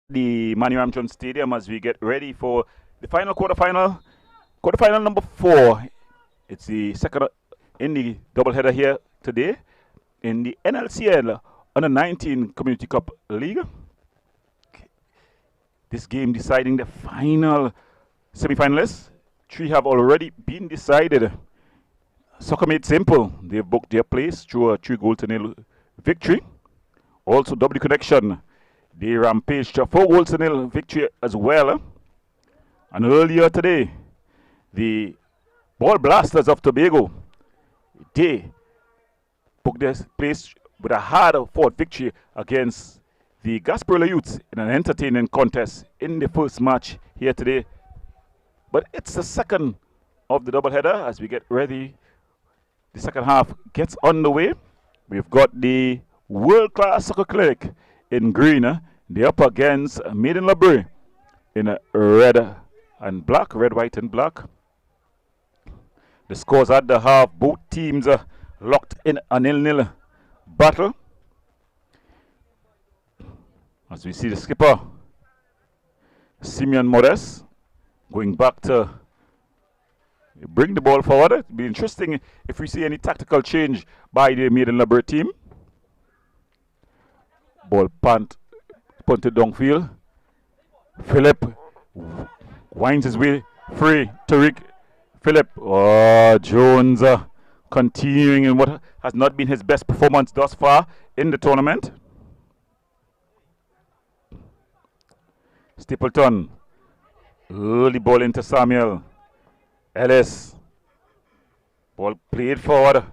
the Manny Ramchon Stadium as we get ready for the final quarterfinal number 4. It's the second in the doubleheader here today in the NLCL Under 19 Community Cup League. This game deciding the final semi-finalists. 3 have already been decided. Soccer made simple. They've booked their place through a 3-goal-to-0 victory. Also, W Connection, they rampaged a 4-goal-to-0 victory as well. And earlier today, the Ball Blasters of Tobago, they booked their place with a hard-fought victory against the Gasparilla Youths in an entertaining contest in the first match here today. But it's the second of the doubleheader as we get ready. The second half gets underway. We've got the World-Class Soccer Clinic in green. They're up against Made in LaBrea in red and black, red, white, and black. The scores at the half, both teams locked in a 0-0 battle. As we see the skipper, Simeon Modest, going back to bring the ball forward. It'll be interesting if we see any tactical change by the Made in LaBrea team. Ball punted downfield. Philip winds his way free. Tariq Philip. Oh, Jones continuing in what has not been his best performance thus far in the tournament. Stapleton. Early ball into Samuel. Ellis. Ball played forward.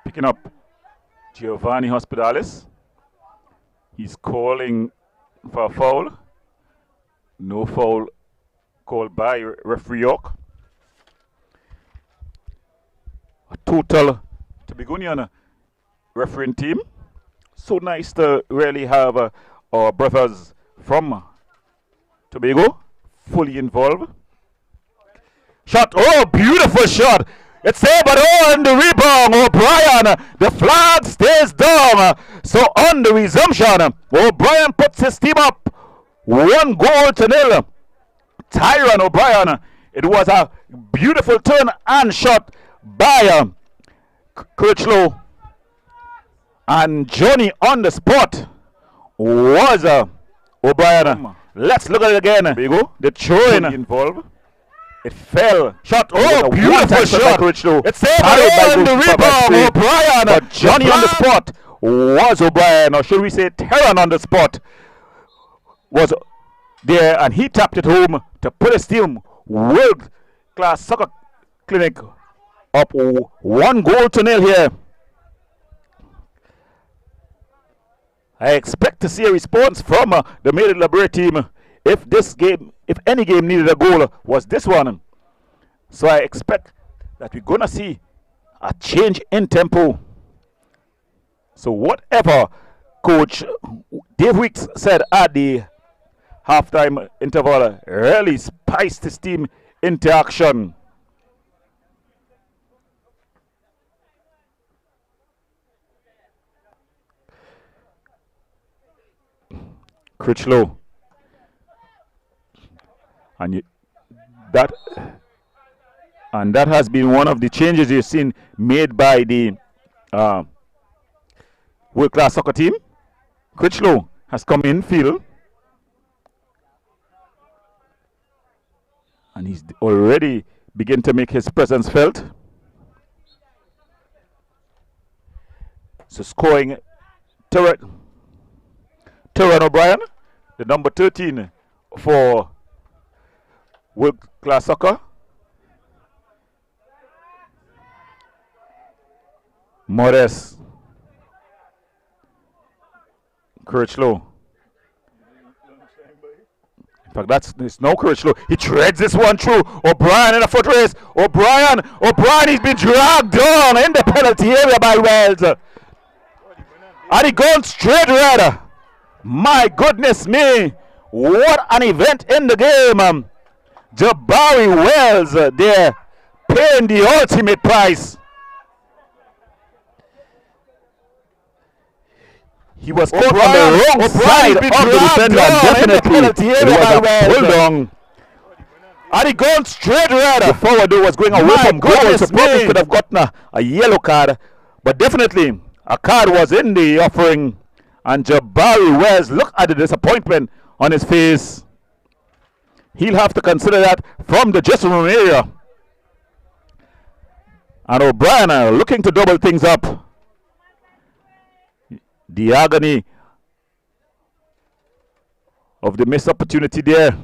Picking up Giovanni Hospitalis. He's calling for a foul. No foul called by referee York. A total Tobagonian refereeing team. So nice to really have our brothers from Tobago fully involved. Shot. Oh, beautiful shot. It's there, but on the rebound, O'Brien, the flag stays down. So on the resumption, O'Brien puts his team up 1-0. Tyron O'Brien. It was a beautiful turn and shot by Kirchlow. And Johnny on the spot was O'Brien. Let's look at it again. There you go. The throwing involved. It fell. Shot. Oh, beautiful shot. It's there, but on the rebound, O'Brien. But Johnny on the spot was O'Brien, or should we say Terran on the spot was there, and he tapped it home to put his team World-Class Soccer Clinic up 1-0 here. I expect to see a response from the Made in LaBrea team if any game needed a goal, was this one. So I expect that we're going to see a change in tempo. So whatever Coach Dave Weeks said at the halftime interval really spiced his team into action. Critchlow. And that has been one of the changes you've seen made by the World-Class Soccer team. Critchlow has come in field. And he's already begun to make his presence felt. So scoring Terran O'Brien, the number 13 for World-Class Soccer. Modest. Kirchlow. In fact, it's no Kirchlow. He treads this one through. O'Brien in a foot race. O'Brien, he's been dragged down in the penalty area by Wells. And he going straight red. My goodness me. What an event in the game. Jabari Wells there paying the ultimate price. He was caught on the wrong side of the defender, and definitely it was a pull down. And he gone straight red. The forward though was going away from goal, so probably could have gotten a yellow card. But definitely a card was in the offering. And Jabari Wells, look at the disappointment on his face. He'll have to consider that from the dressing room area. And O'Brien looking to double things up. The agony of the missed opportunity there.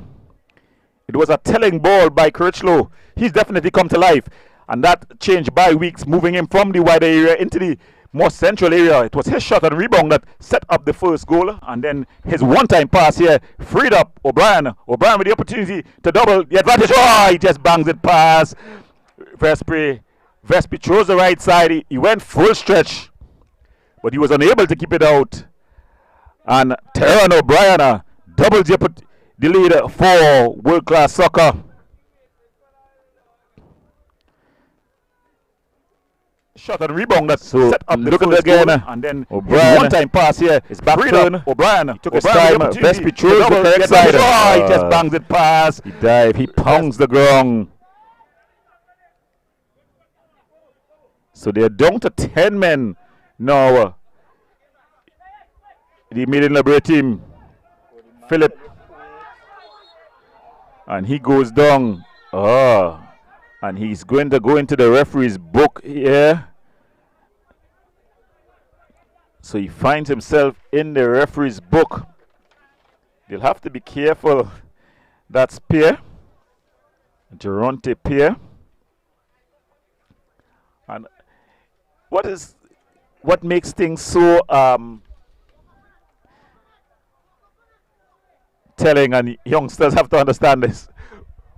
It was a telling ball by Kirchlow. He's definitely come to life. And that changed by weeks, moving him from the wider area into the more central area. It was his shot and rebound that set up the first goal. And then his one-time pass here freed up O'Brien. O'Brien with the opportunity to double the advantage. Oh, he just bangs it past Vespi. Vespi chose the right side. He went full stretch, but he was unable to keep it out. And Terran O'Brien doubles the lead for world-class soccer. Shot and rebound that set up the first again, and then O'Brien one-time pass here. It's back turn. O'Brien he took his time. Vespi chose the correct side. Oh, he just bangs it past. He dive. He pounds the ground. So they're down to 10 men now. The Maiden LaBrea team. Philip. And he goes down. Oh. And he's going to go into the referee's book here. So he finds himself in the referee's book. They'll have to be careful. That's Pierre. Geronte Pierre. And what makes things so telling, and youngsters have to understand this.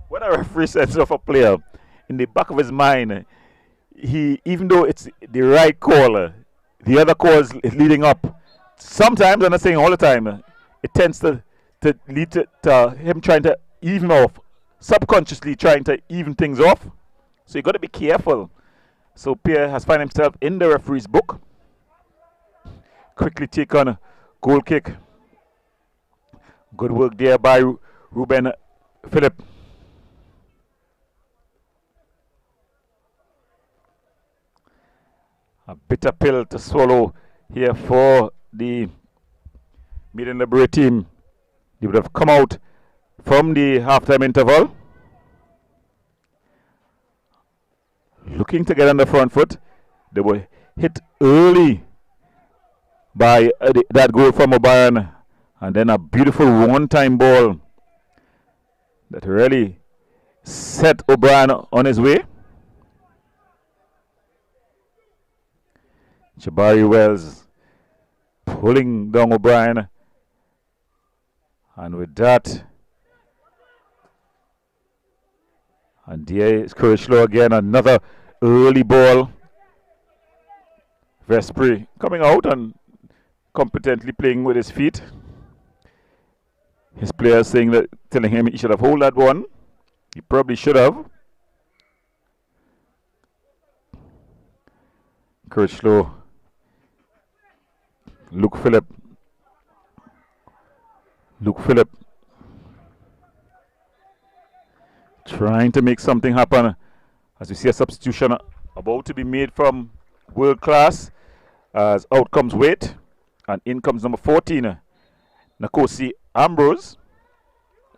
When a referee sets off a player, in the back of his mind, even though it's the right call, the other call is leading up. Sometimes, I'm not saying all the time, it tends to lead to him trying to even off, subconsciously trying to even things off. So you got to be careful. So Pierre has found himself in the referee's book. Quickly take on a goal kick. Good work there by Ruben Phillip. A bitter pill to swallow here for the Maiden LaBrea team. They would have come out from the halftime interval looking to get on the front foot. They were hit early by that goal from O'Brien, and then a beautiful one-time ball that really set O'Brien on his way. Jabari Wells pulling down O'Brien, and with that, and there is Kirchlow again, another early ball. Vespri coming out and competently playing with his feet. His players telling him he should have held that one. He probably should have. Kirchlow. Luke Phillip. Trying to make something happen. As we see a substitution about to be made from world class. As out comes Wade. And in comes number 14. Nakosi Ambrose.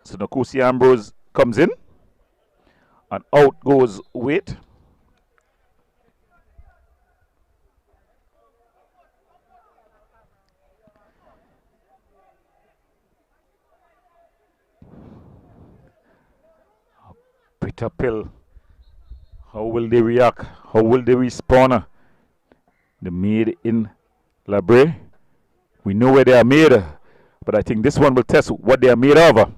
So Nakosi Ambrose comes in. And out goes Wade. Bitter pill. How will they react? How will they respond? The made in LaBrea. We know where they are made, but I think this one will test what they are made of.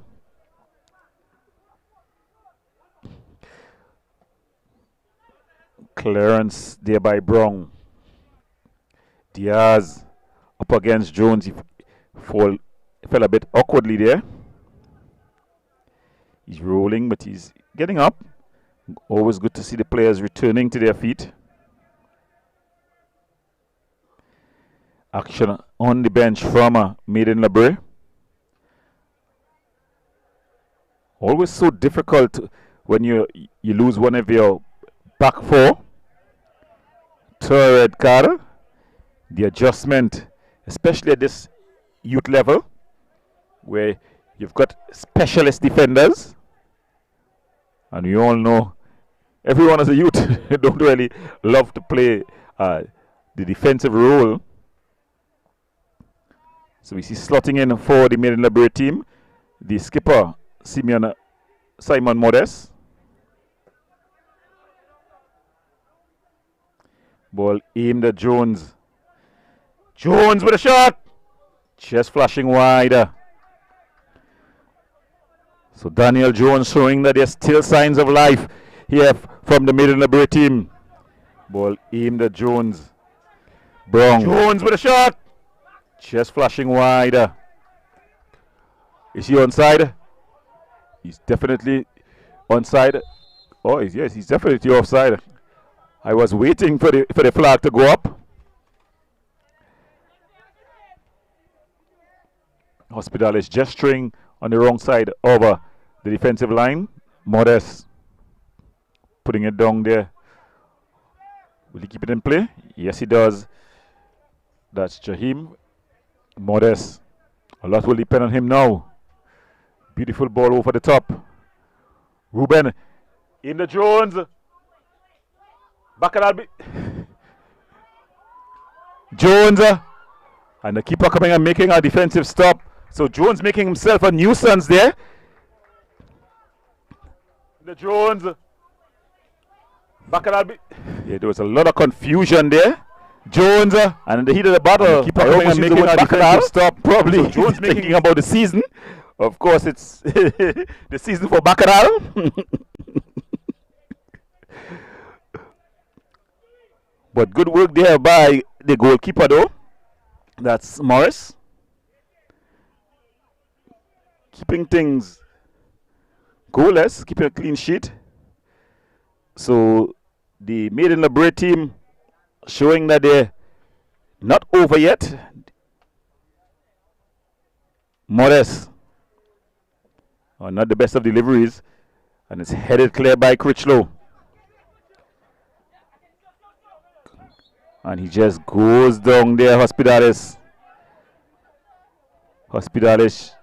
Clearance there by Brown. Diaz up against Jones. He fell a bit awkwardly there. He's rolling, but he's getting up. Always good to see the players returning to their feet. Action on the bench from Made in LaBrea. Always so difficult when you lose one of your back four to a red card. The adjustment, especially at this youth level, where you've got specialist defenders, and we all know everyone as a youth don't really love to play the defensive role. So we see slotting in for the Made in LaBrea team, the skipper Simon Modest. Ball aimed at Jones. Jones with a shot. Just flashing wide. So Daniel Jones showing that there's still signs of life here from the Made in LaBrea team. Ball aimed at Jones. Brown. Jones with a shot. Just flashing wide. Is he onside? He's definitely onside. Oh, yes, he's definitely offside. I was waiting for the flag to go up. Hospital is gesturing on the wrong side over the defensive line. Modest putting it down there. Will he keep it in play? Yes, he does. That's Jaheim. Modest. A lot will depend on him now. Beautiful ball over the top. Ruben in the Jones. Back at Albi. Jones. And the keeper coming and making a defensive stop. So Jones making himself a nuisance there. The Jones. Back at Albi. Yeah, there was a lot of confusion there. Jones and in the heat of the battle, keeper coming and making a defensive stop. Probably so Jones thinking about the season. Of course, it's the season for Baccarat. But good work there by the goalkeeper, though. That's Morris. Keeping things goalless, keeping a clean sheet. So the Made in LaBrea team showing that they're not over yet. Morris. Not the best of deliveries. And it's headed clear by Critchlow. And he just goes down there, Hospitalis. Hospitalis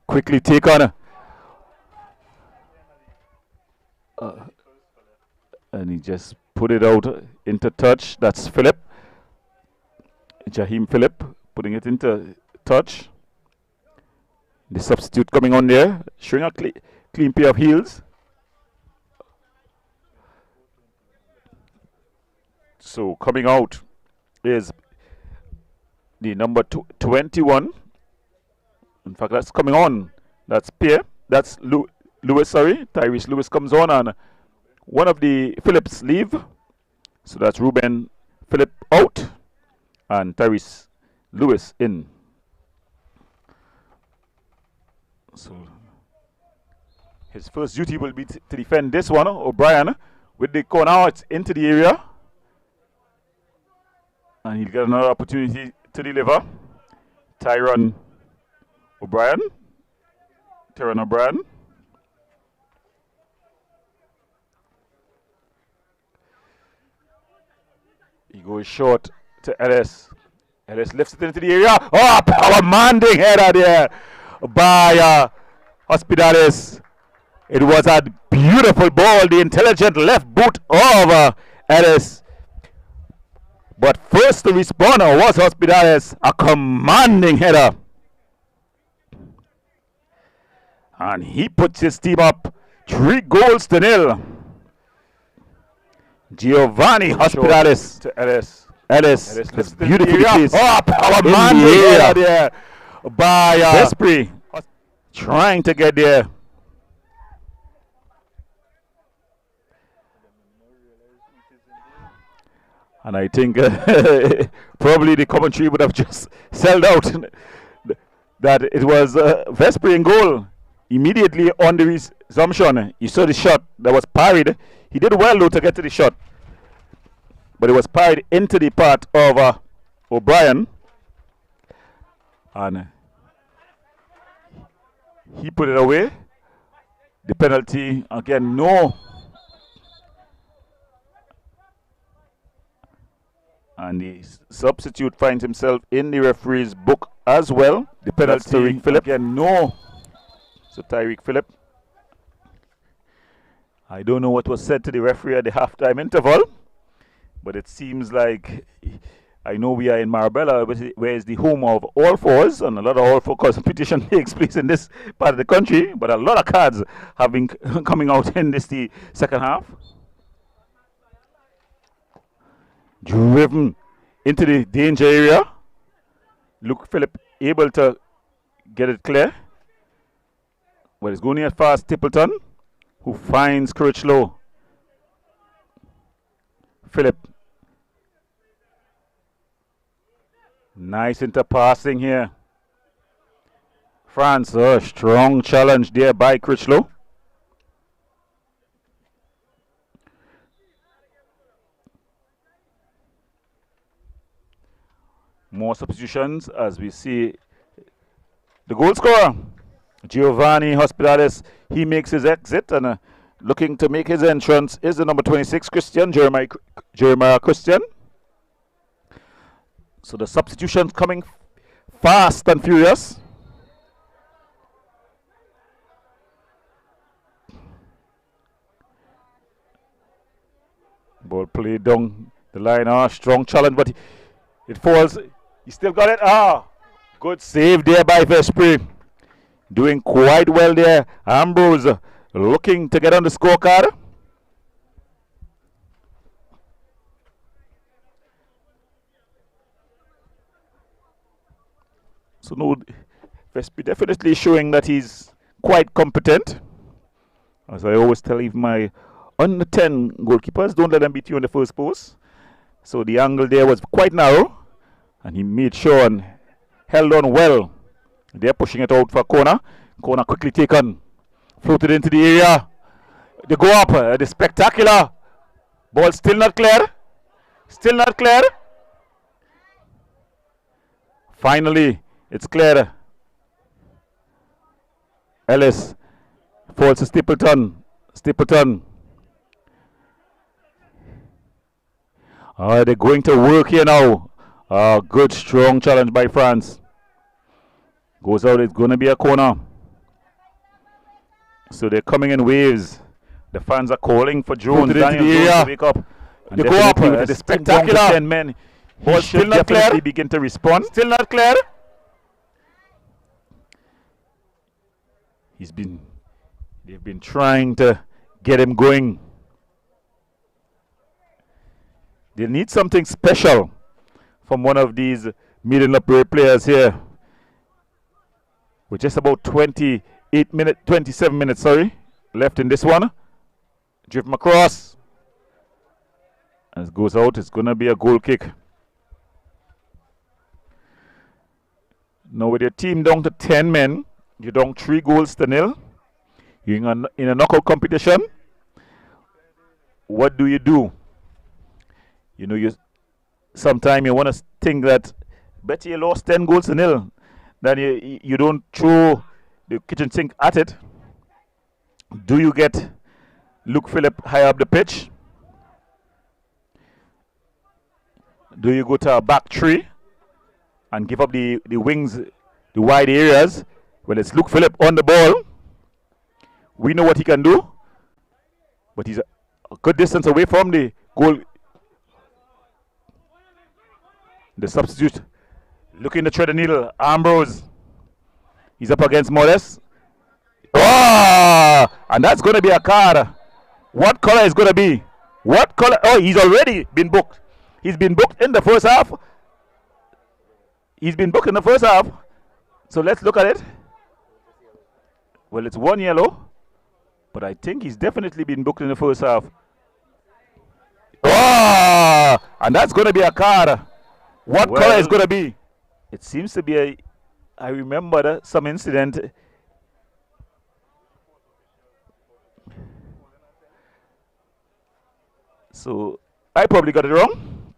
quickly take on. And he just put it out into touch. That's Philip. Jaheim Philip putting it into touch. The substitute coming on there, showing a clean pair of heels. So coming out is the number 21. In fact, that's coming on. That's Pierre. That's Lewis, sorry. Tyrese Lewis comes on and one of the Phillips leave. So that's Ruben Phillip out and Tyrese Lewis in. So his first duty will be to defend this one. O'Brien with the corner out into the area. And he'll get another opportunity to deliver. Tyron O'Brien. He goes short to Ellis. Ellis lifts it into the area. Oh, power-manding header there by Hospitalis. It was a beautiful ball. The intelligent left boot of Ellis. But first the responder was Hospitalis. A commanding header. And he puts his team up 3-0. Giovanni Hospitalis to Ellis. Ellis beautifully placed. Oh, power-manding header there by Vespri. Trying to get there. And I think probably the commentary would have just sold out that it was Vespri in goal. Immediately on the resumption, you saw the shot that was parried. He did well though to get to the shot. But it was parried into the part of O'Brien. And he put it away. The penalty, again, no. And the substitute finds himself in the referee's book as well. The penalty, Tyreek Phillip. Again, no. So Tyreek Phillip. I don't know what was said to the referee at the halftime interval, but it seems like, I know we are in Marbella, where is the home of all fours, and a lot of all four competition takes place in this part of the country, but a lot of cards have been coming out in this the second half. Driven into the danger area. Luke Phillip able to get it clear. Well, it's going at fast Tippleton, who finds Critchlow. Phillip. Nice interpassing here. France, a strong challenge there by Critchlow. More substitutions as we see the goal scorer, Giovanni Hospitalis. He makes his exit and looking to make his entrance is the number 26, Christian, Jeremiah Christian. So the substitutions coming fast and furious. Ball played down the line. Strong challenge, but it falls. He still got it. Good save there by Vespri. Doing quite well there. Ambrose looking to get on the scorecard. So no, Vespri definitely showing that he's quite competent. As I always tell even my under 10 goalkeepers, don't let them beat you on the first post. So the angle there was quite narrow, and he made sure and held on well. They're pushing it out for a corner. Corner quickly taken. Floated into the area. They go up. The spectacular. Ball still not clear. Still not clear. Finally, it's clear. Ellis falls to Stapleton. Stapleton. They're going to work here now. Good strong challenge by France. Goes out, it's going to be a corner. So they're coming in waves. The fans are calling for Jones. Daniel Jones to wake up. And they go up with the spectacular 10 men. Ball still not clear. Begin to respond. Still not clear. They've been trying to get him going. They need something special from one of these LaBrea players here. With just about 27 minutes, left in this one. Driven across. As it goes out, it's going to be a goal kick. Now with your team down to 10 men, you're down 3-0. You're in a knockout competition. What do? You know, sometimes you want to think that better you lost 10-0 than you don't throw the kitchen sink at it. Do you get Luke Phillip high up the pitch? Do you go to a back three and give up the wings, the wide areas? Well, it's Luke Phillip on the ball. We know what he can do, but he's a good distance away from the goal. The substitute looking to thread the needle. Ambrose. He's up against Morris. And that's going to be a card. What color is going to be? What color? He's already been booked. He's been booked in the first half. So let's look at it. Well, it's 1 yellow, but I think he's definitely been booked in the first half. And that's going to be a card. What color is going to be? It seems to be I remember some incident. So I probably got it wrong.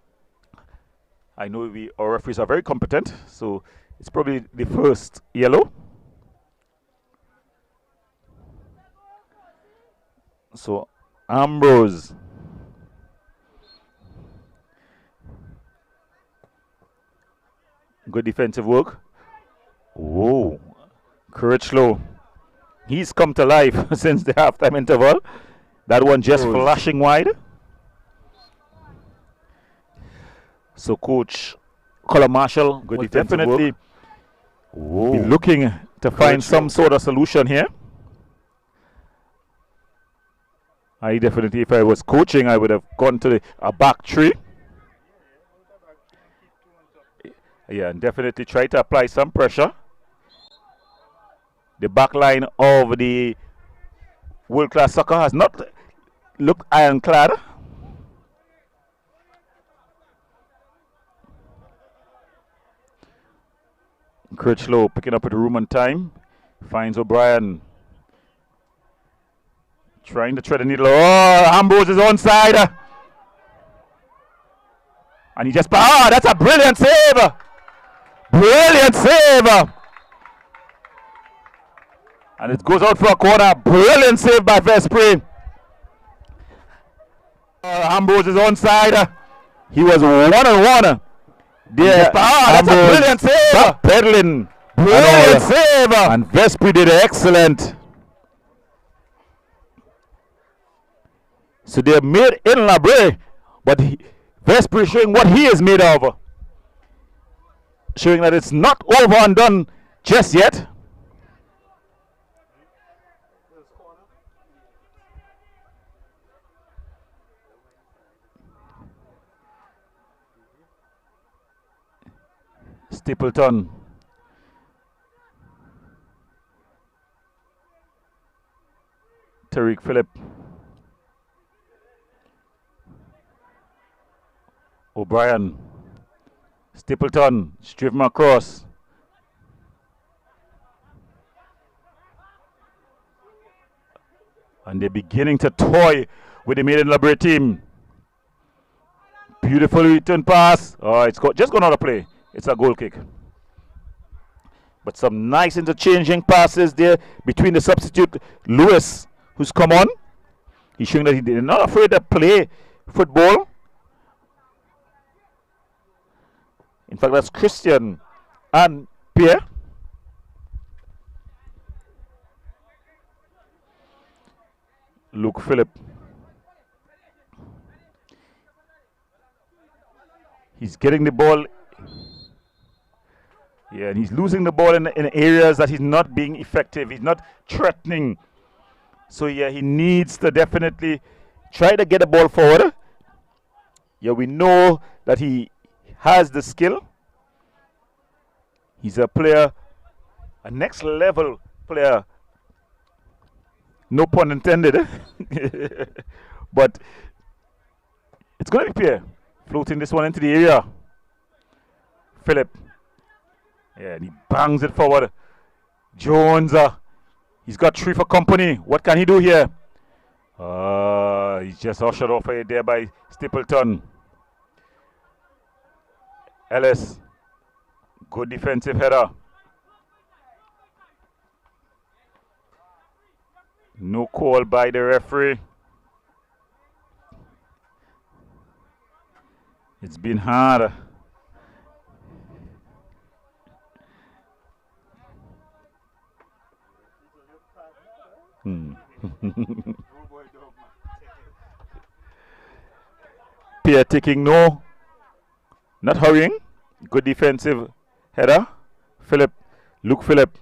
I know our referees are very competent, so it's probably the first yellow. So Ambrose. Good defensive work. Whoa. Courage He's come to life since the halftime interval. That one just flashing wide. So Coach Colin Marshall will definitely be looking to find some sort of solution here. If I was coaching, I would have gone to a back three. Yeah, and definitely try to apply some pressure. The back line of the World Class Soccer has not looked ironclad. Critchlow picking up at the room on time. Finds O'Brien. Trying to thread the needle. Oh, Ambrose is onside. And he just... Ah, that's a brilliant save. Brilliant save. And it goes out for a corner. Brilliant save by Vespri. Ambrose is onside. He was one-on-one. There, that's a brilliant save. Pedaling. Brilliant save. And Vespri did excellent. So they're made in LaBrea, but Vespri showing what he is made of. Showing that it's not over and done just yet. Stapleton. Tariq Phillip. O'Brien. Stapleton. Driven across. And they're beginning to toy with the Maiden LaBrea team. Beautiful return pass. Oh, it's just gone out of play. It's a goal kick. But some nice interchanging passes there between the substitute Lewis, who's come on. He's showing that he's not afraid to play football. In fact, that's Christian and Pierre. Luke Phillip. He's getting the ball. Yeah, and he's losing the ball in areas that he's not being effective. He's not threatening. So, yeah, he needs to definitely try to get the ball forward. Yeah, we know that he has the skill. He's a player, a next level player. No pun intended. But it's going to be Pierre floating this one into the area. Phillip. Yeah, and he bangs it forward. Jones, he's got three for company. What can he do here? He's just ushered off there by Stapleton. Ellis, good defensive header. No call by the referee. It's been hard. Pierre taking no, not hurrying. Good defensive header. Luke Phillip.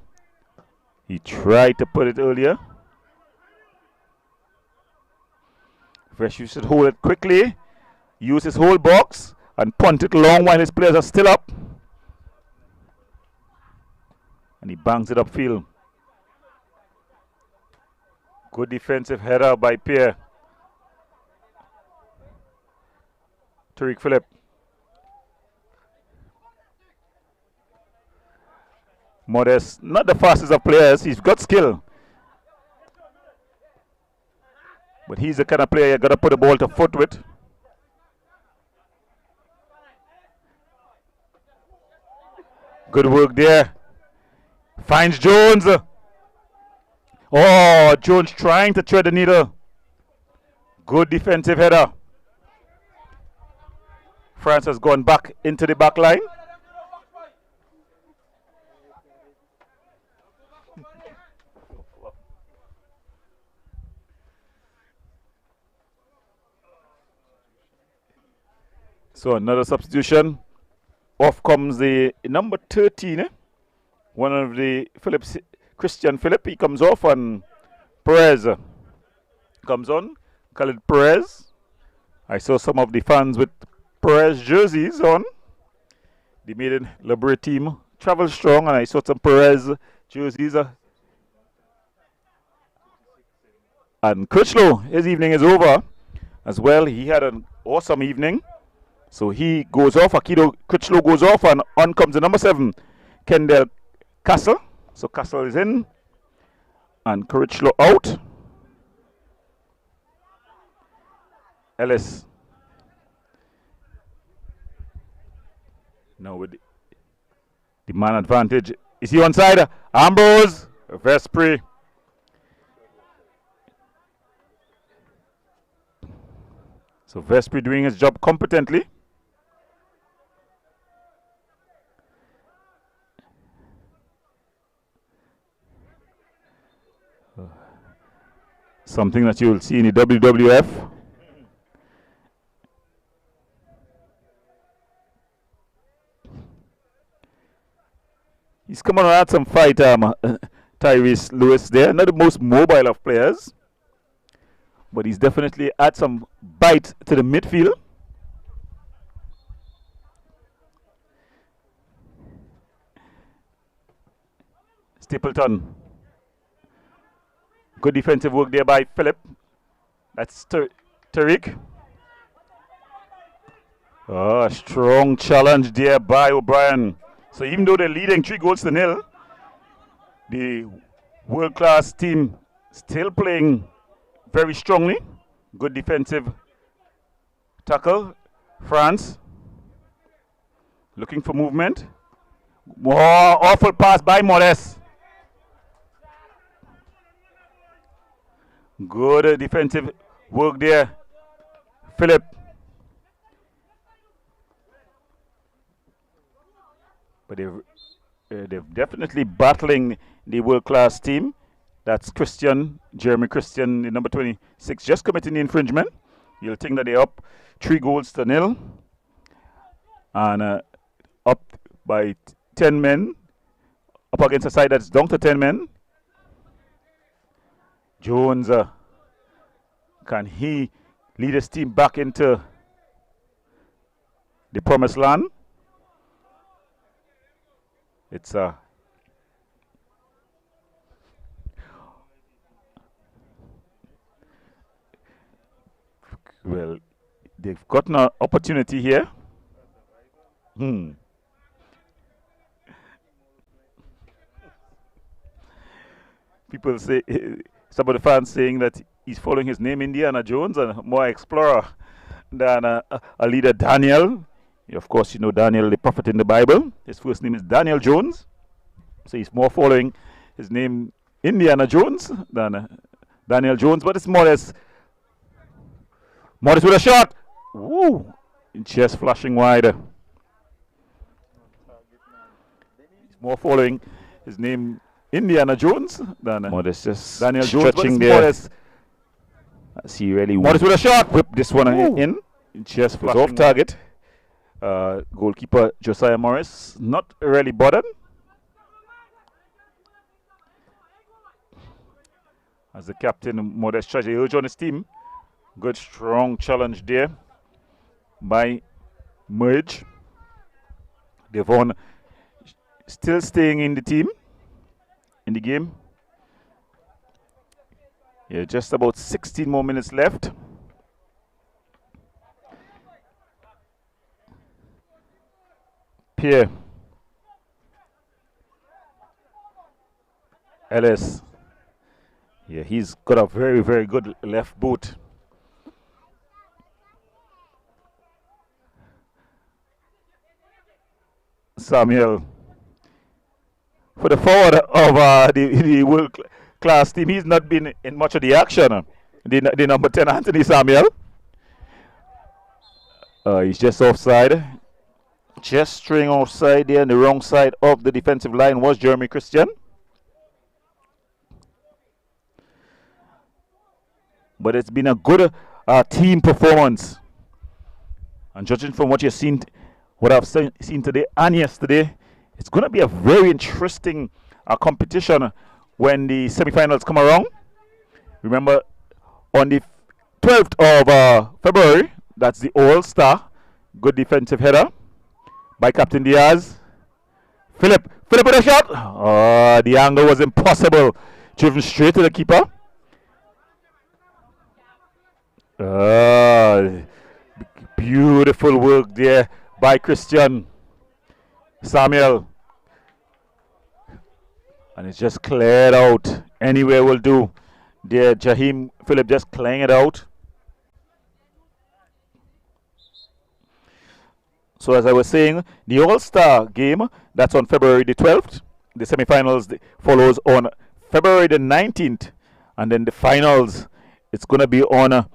He tried to put it earlier. Fresh, you should hold it quickly. Use his whole box and punt it long while his players are still up. And he bangs it upfield. Good defensive header by Pierre. Tariq Phillip. Modest, not the fastest of players. He's got skill. But he's the kind of player you got to put the ball to foot with. Good work there. Finds Jones. Oh, Jones trying to thread the needle. Good defensive header. France has gone back into the back line. So another substitution. Off comes the number 13. One of the Phillips, Christian Phillip. He comes off, and Perez comes on. Khalid Perez. I saw some of the fans with Perez jerseys on. The maiden LaBrea team travel strong, and I saw some Perez jerseys. And Critchlow, his evening is over as well. He had an awesome evening. So he goes off, Akido Critchlow goes off, and on comes the number 7, Kendall Castle. So Castle is in, and Critchlow out. Ellis. Now with the man advantage. Is he onside? Ambrose, Vespri. So Vespri doing his job competently. Something that you will see in the WWF. He's coming on at some fight, Tyrese Lewis there. Not the most mobile of players, but he's definitely add some bite to the midfield. Stapleton. Good defensive work there by Philip. That's Tariq. Oh, strong challenge there by O'Brien. So even though they're leading 3-0, the world-class team still playing very strongly. Good defensive tackle. France looking for movement. Oh, awful pass by Morris. Good defensive work there, Philip. But they're definitely battling the world-class team. That's Jeremy Christian, the number 26, just committing the infringement. You'll think that they're up 3-0, and up by 10 men, up against a side that's down to 10 men. Jones, can he lead his team back into the promised land? It's well, they've gotten an opportunity here. People say, some of the fans saying that he's following his name, Indiana Jones, and more explorer than a leader, Daniel. Of course, you know Daniel, the prophet in the Bible. His first name is Daniel Jones. So he's more following his name, Indiana Jones, than Daniel Jones. But it's Morris. Morris with a shot. Woo! Just flashing wide. He's more following his name, Indiana Jones, than Morris just Daniel Jones. stretching there. Morris. See, really Morris with a shot. whip this one in. Just Was flashing off target. Goalkeeper Josiah Morris not really bothered. As the captain, Modest tries to urge on his team. Good strong challenge there by Merge. Devon still staying in the team, in the game. Yeah, just about 16 more minutes left. Pierre. Ellis. Yeah, he's got a very, very good left boot. Samuel. for the forward of the world class team. He's not been in much of the action. The number 10, Anthony Samuel. He's just offside. Just straying offside there on the wrong side of the defensive line was Jeremy Christian. But it's been a good team performance. And judging from what you've seen, what I've seen today and yesterday, it's going to be a very interesting competition when the semi-finals come around. Remember, on the 12th of February, that's the All-Star. Good defensive header by Captain Diaz. Philip with a shot. Oh, the angle was impossible. Driven straight to the keeper. Beautiful work there by Christian Samuel. And it's just cleared out. Anywhere will do. There, Jaheim Philip just clearing it out. So as I was saying, the All-Star game, that's on February the 12th. The semi-finals follows on February the 19th. And then the finals, it's going to be on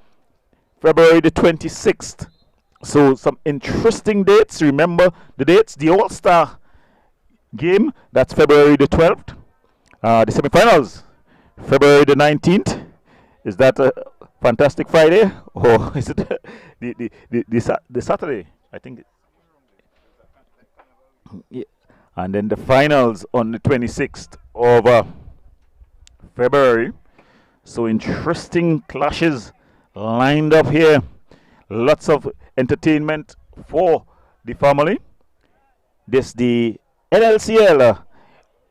February the 26th. So some interesting dates. Remember the dates. The All-Star game, that's February the 12th. The semi-finals, February the 19th. Is that a Fantastic Friday? Or is it the Saturday? I think. Yeah. And then the finals on the 26th of February. So interesting clashes lined up here. Lots of entertainment for the family. This the NLCL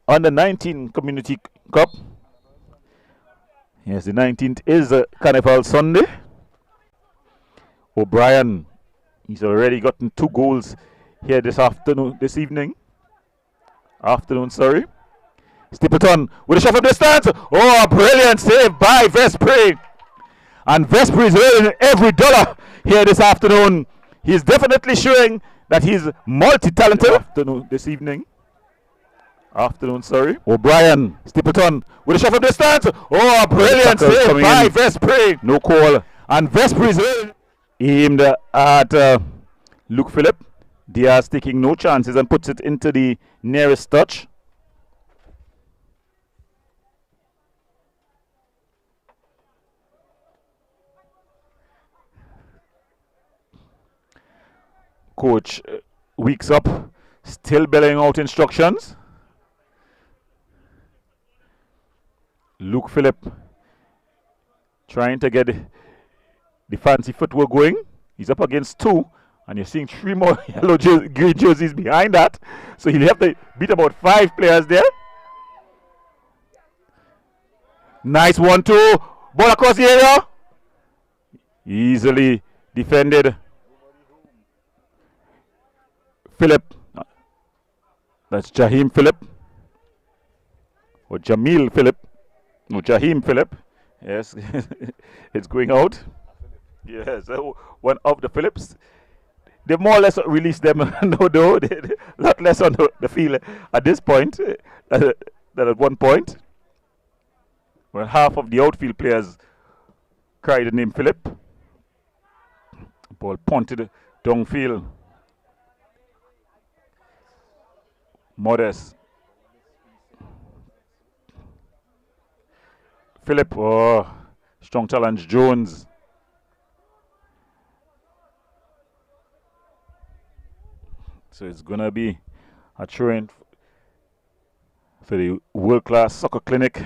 Under 19 Community Cup. Yes, the 19th is Carnival Sunday. O'Brien, he's already gotten 2 goals here this evening. Stapleton with a shot from distance. Oh, a brilliant save by Vespri. And Vespri is earning every dollar here this afternoon. He's definitely showing that he's multi-talented. O'Brien, Stapleton with a shot from distance. Oh, a brilliant save by Vespri. No call. And Vespri is aimed at Luke Phillip. Diaz taking no chances and puts it into the nearest touch. Coach Weeks up, still belling out instructions. Luke Phillip trying to get the fancy footwork going. He's up against 2. And you're seeing 3 more yellow green jerseys behind that. So he'll have to beat about 5 players there. Nice 1-2. Ball across the area. Easily defended. Philip. That's Jaheim Philip. Or Jamil Philip. No, Jaheim Philip. Yes. It's going out. Yes. One of the Philips. They more or less released them, no, a lot less on the field at this point than at one point. Well, half of the outfield players cried the name Philip. Ball punted downfield. Modest. Philip, strong challenge, Jones. So it's going to be a train for the world-class soccer clinic.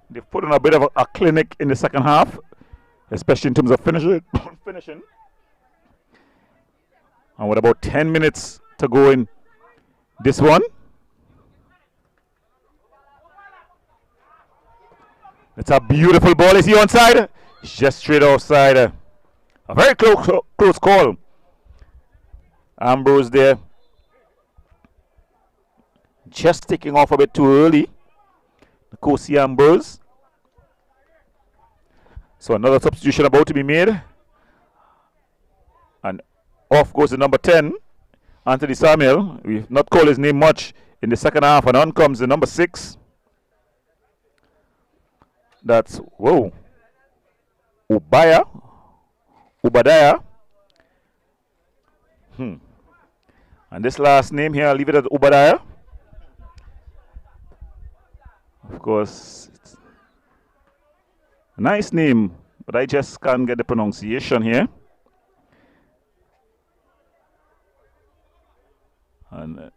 They've put on a bit of a clinic in the second half, especially in terms of finishing. And with about 10 minutes to go in this one. It's a beautiful ball. Is he onside? It's just straight offside. A very close call. Ambrose there. Just taking off a bit too early. Kosi Ambrose. So another substitution about to be made. And off goes the number 10. Anthony Samuel. We've not called his name much in the second half, and on comes the number 6. That's, whoa, Ubadiah. And this last name here, I'll leave it at Ubadiah. Of course, it's a nice name, but I just can't get the pronunciation here. And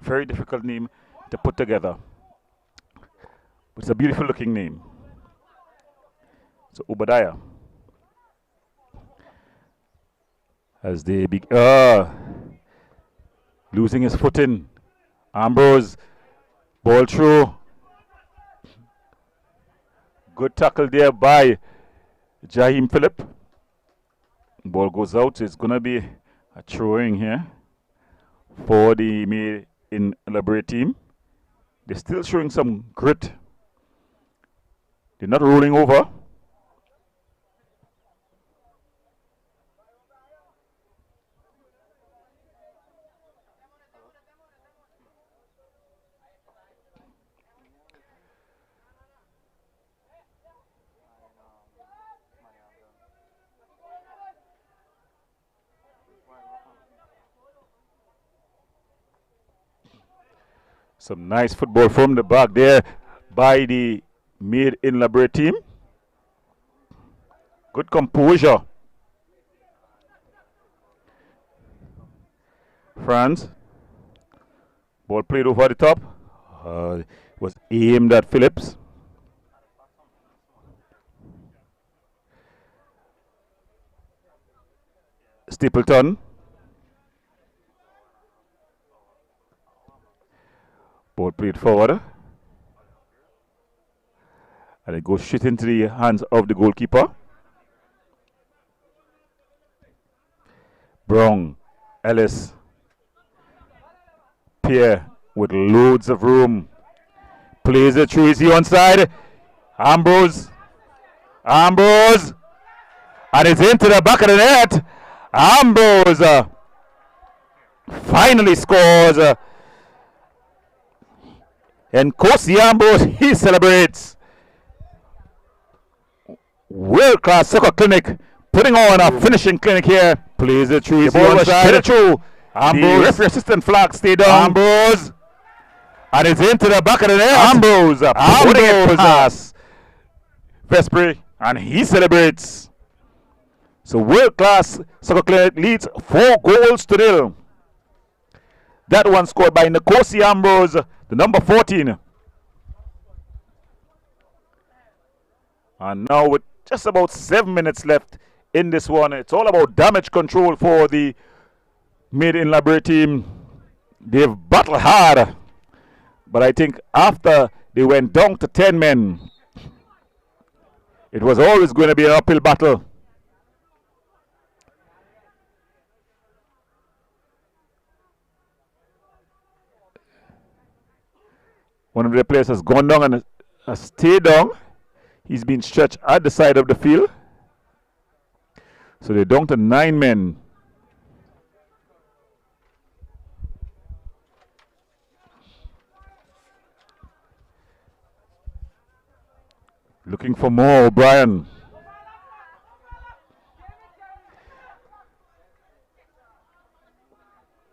very difficult name to put together. But it's a beautiful looking name. So Obadiah. As they losing his footing. Ambrose, ball through. Good tackle there by Jaheim Phillip. Ball goes out. It's going to be a throwing here for the Made in LaBrea team. They're still showing some grit. They're not rolling over. Some nice football from the back there by the Made in LaBrea team. Good composure. France. Ball played over the top. Was aimed at Phillips. Stapleton. Ball played forward. And it goes straight into the hands of the goalkeeper. Brown, Ellis, Pierre with loads of room. Plays it through, is he onside? Ambrose. And it's into the back of the net. Ambrose finally scores. And Kosi Ambrose, he celebrates. World-class soccer clinic, putting on a finishing clinic here. Plays it through, the ball was straight through. Ambrose, the referee assistant flag stay down. Ambrose, and it's into the back of the net. Ambrose, putting it past Vespre, and he celebrates. So world-class soccer clinic leads 4-0. That one scored by Nkosi Ambrose, the number 14. And now with just about 7 minutes left in this one, it's all about damage control for the Made in LaBrea team. They've battled hard, but I think after they went down to 10 men, it was always going to be an uphill battle. One of the players has gone down and has stayed down. He's been stretched at the side of the field. So they're down to 9 men. Looking for more, O'Brien.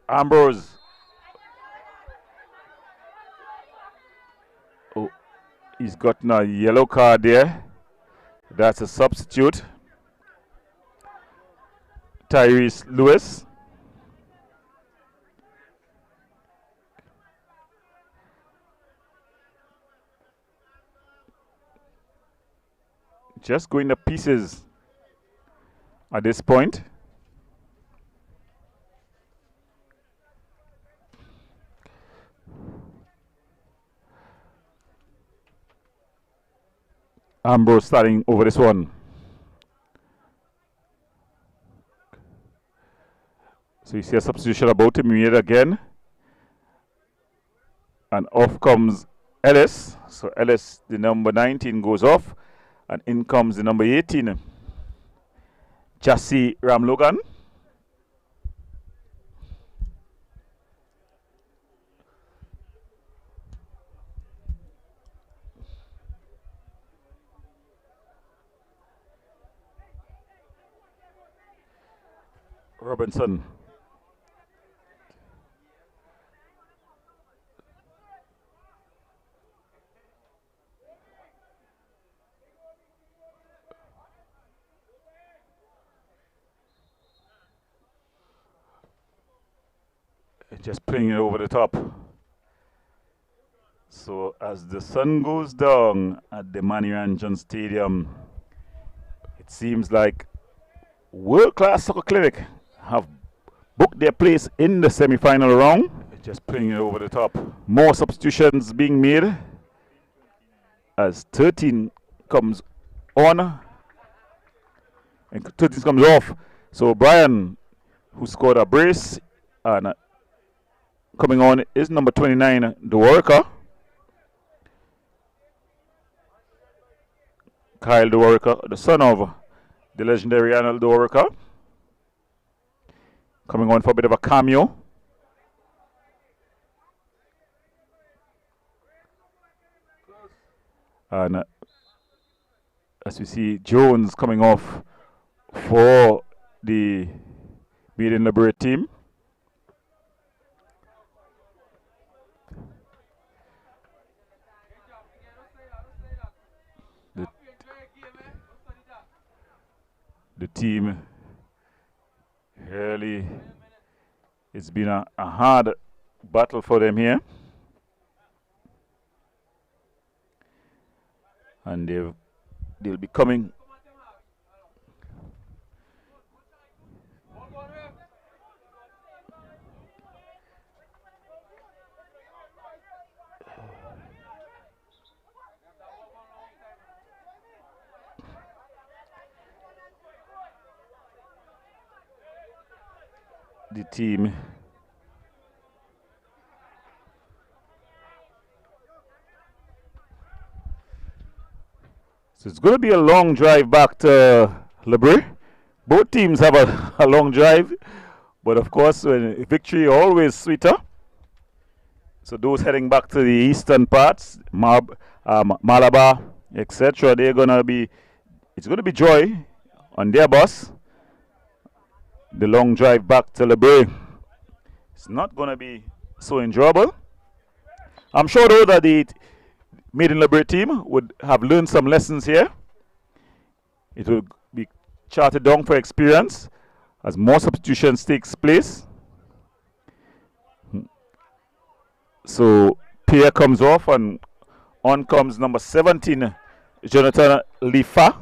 Ambrose. Oh, he's gotten a yellow card there. That's a substitute. Tyrese Lewis. Just going to pieces at this point. Ambrose starting over this one. So you see a substitution about to be made again. And off comes Ellis. So Ellis, the number 19, goes off. And in comes the number 18, Jassy Ramlogan. Robinson. Just playing it over the top. So as the sun goes down at the Maniranjan Stadium, it seems like world-class soccer clinic have booked their place in the semi-final round. Just playing it over the top. More substitutions being made as 13 comes on and 13 comes off. So Brian, who scored a brace, and coming on is number 29, the worker. Kyle the worker, the son of the legendary Arnold the worker. Coming on for a bit of a cameo. And as we see, Jones coming off for the Made in LaBrea team. The team really, it's been a hard battle for them here. And they'll be coming. The team so it's going to be a long drive back to LaBrea. Both teams have a long drive, but of course when victory always sweeter. So those heading back to the eastern parts, Malabar, etc., it's going to be joy on their bus. The long drive back to LaBrea. It's not going to be so enjoyable. I'm sure though that the Made in LaBrea team would have learned some lessons here. It will be charted down for experience as more substitutions takes place. So Pierre comes off and on comes number 17, Jonathan Lifa.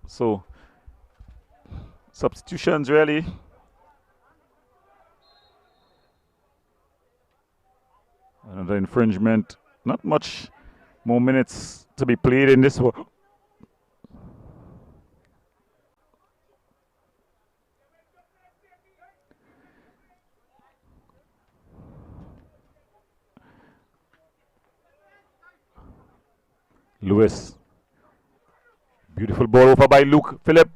So substitutions really. Another infringement. Not much more minutes to be played in this one. Lewis. Beautiful ball over by Luke Phillip.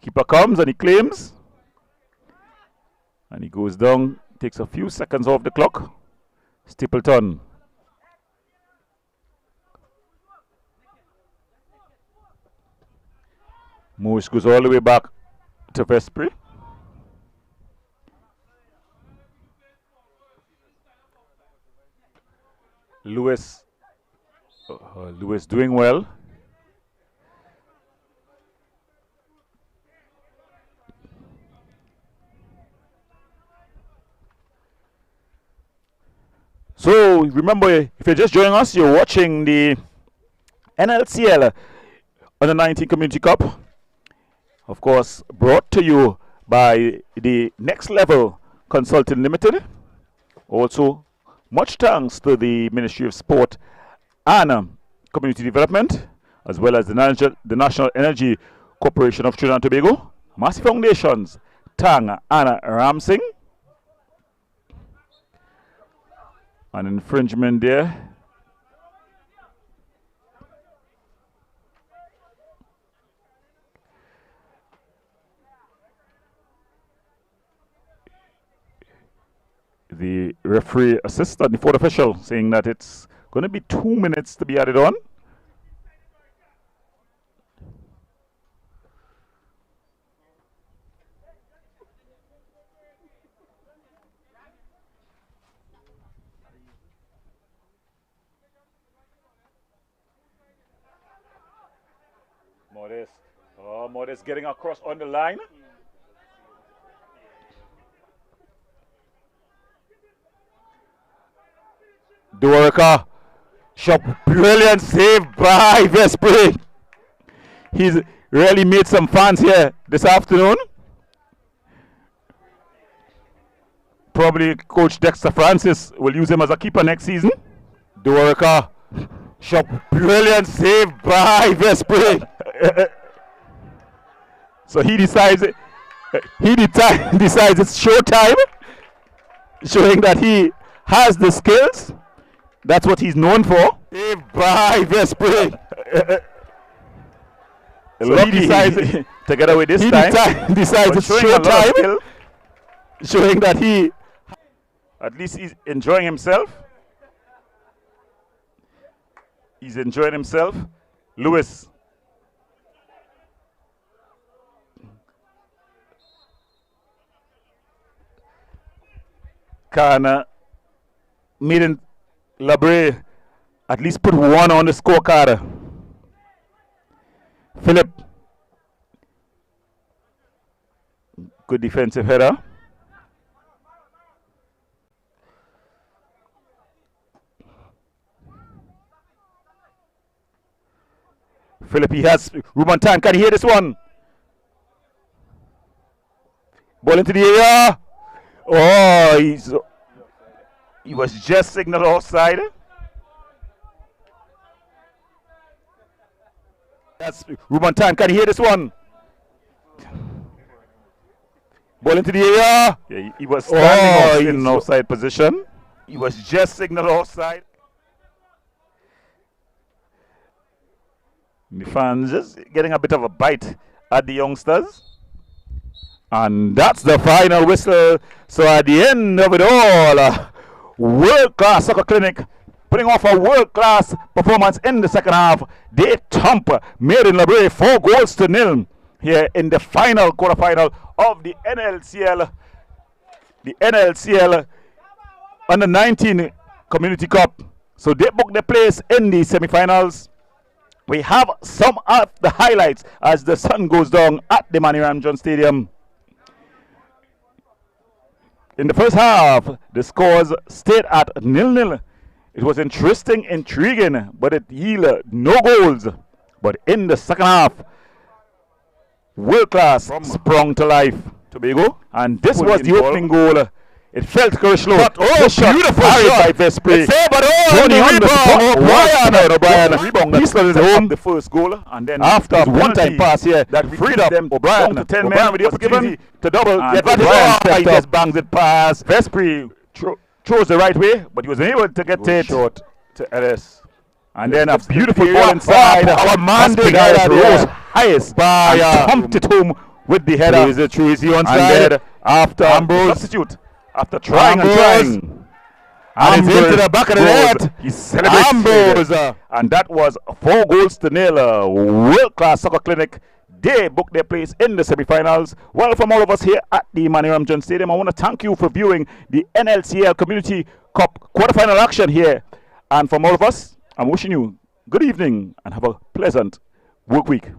Keeper comes and he claims. And he goes down. Takes a few seconds off the clock. Stapleton. Moose goes all the way back to Vespri. Lewis doing well. So remember, if you're just joining us, you're watching the NLCL Under 19 Community Cup. Of course, brought to you by the Next Level Consulting Limited. Also, much thanks to the Ministry of Sport and Community Development, as well as the National Energy Corporation of Trinidad and Tobago, Massey Foundations, Tang and Ramsing. An infringement there. The referee assistant, the fourth official, saying that it's going to be 2 minutes to be added on. Modest. Oh, Modest getting across on the line. Dorka. Shot. Brilliant save by Vespre. He's really made some fans here this afternoon. Probably Coach Dexter Francis will use him as a keeper next season. Dorka. Shot. Brilliant save by Vespre. So he decides decides it's showtime, showing that he has the skills. That's what he's known for. Save by Vespre. So he decides to get away this time. Decides it's showtime, showing that he at least he's enjoying himself. He's enjoying himself. Lewis. Can Maiden LaBrea at least put one on the scorecard. Philip. Good defensive header. Philip, he has room on time. Can he hear this one? Ball into the area. Oh, he was just signaled offside. That's room on time. Can you hear this one? Ball into the area. Yeah, he was standing in an offside position. He was just signaled offside. The fans just getting a bit of a bite at the youngsters. And that's the final whistle. So at the end of it all, world-class soccer clinic putting off a world-class performance in the second half. They thump Maiden LaBrea 4-0 here in the final quarterfinal of the NLCL. The NLCL Under 19 Community Cup. So they booked their place in the semi-finals. We have some of the highlights as the sun goes down at the Manny Ramjohn Stadium. In the first half, the scores stayed at 0-0. It was interesting, intriguing, but it yielded no goals. But in the second half, world class sprung to life. Tobago, and this was the opening goal. It felt Kirschlow. Beautiful shot by Vespre. Johnny on the spot. O'Brien. He started home the first goal, and then after a one-time pass here, that freed up O'Brien to 10 men with the opportunity to double. He just bangs it past. Vespre chose the right way, but he was able to get it short to Ellis. And then a beautiful ball inside. Our man rose highest by pumped it home with the header. Is it true? Is he onside? After Ambrose substitute. After trying and trying. And it's into the back of the net. He celebrates Ambrose. And that was 4-0. World-class soccer clinic. They booked their place in the semi-finals. Well, from all of us here at the Manny Ramjohn Stadium, I want to thank you for viewing the NLCL Community Cup quarterfinal action here. And from all of us, I'm wishing you good evening and have a pleasant work week.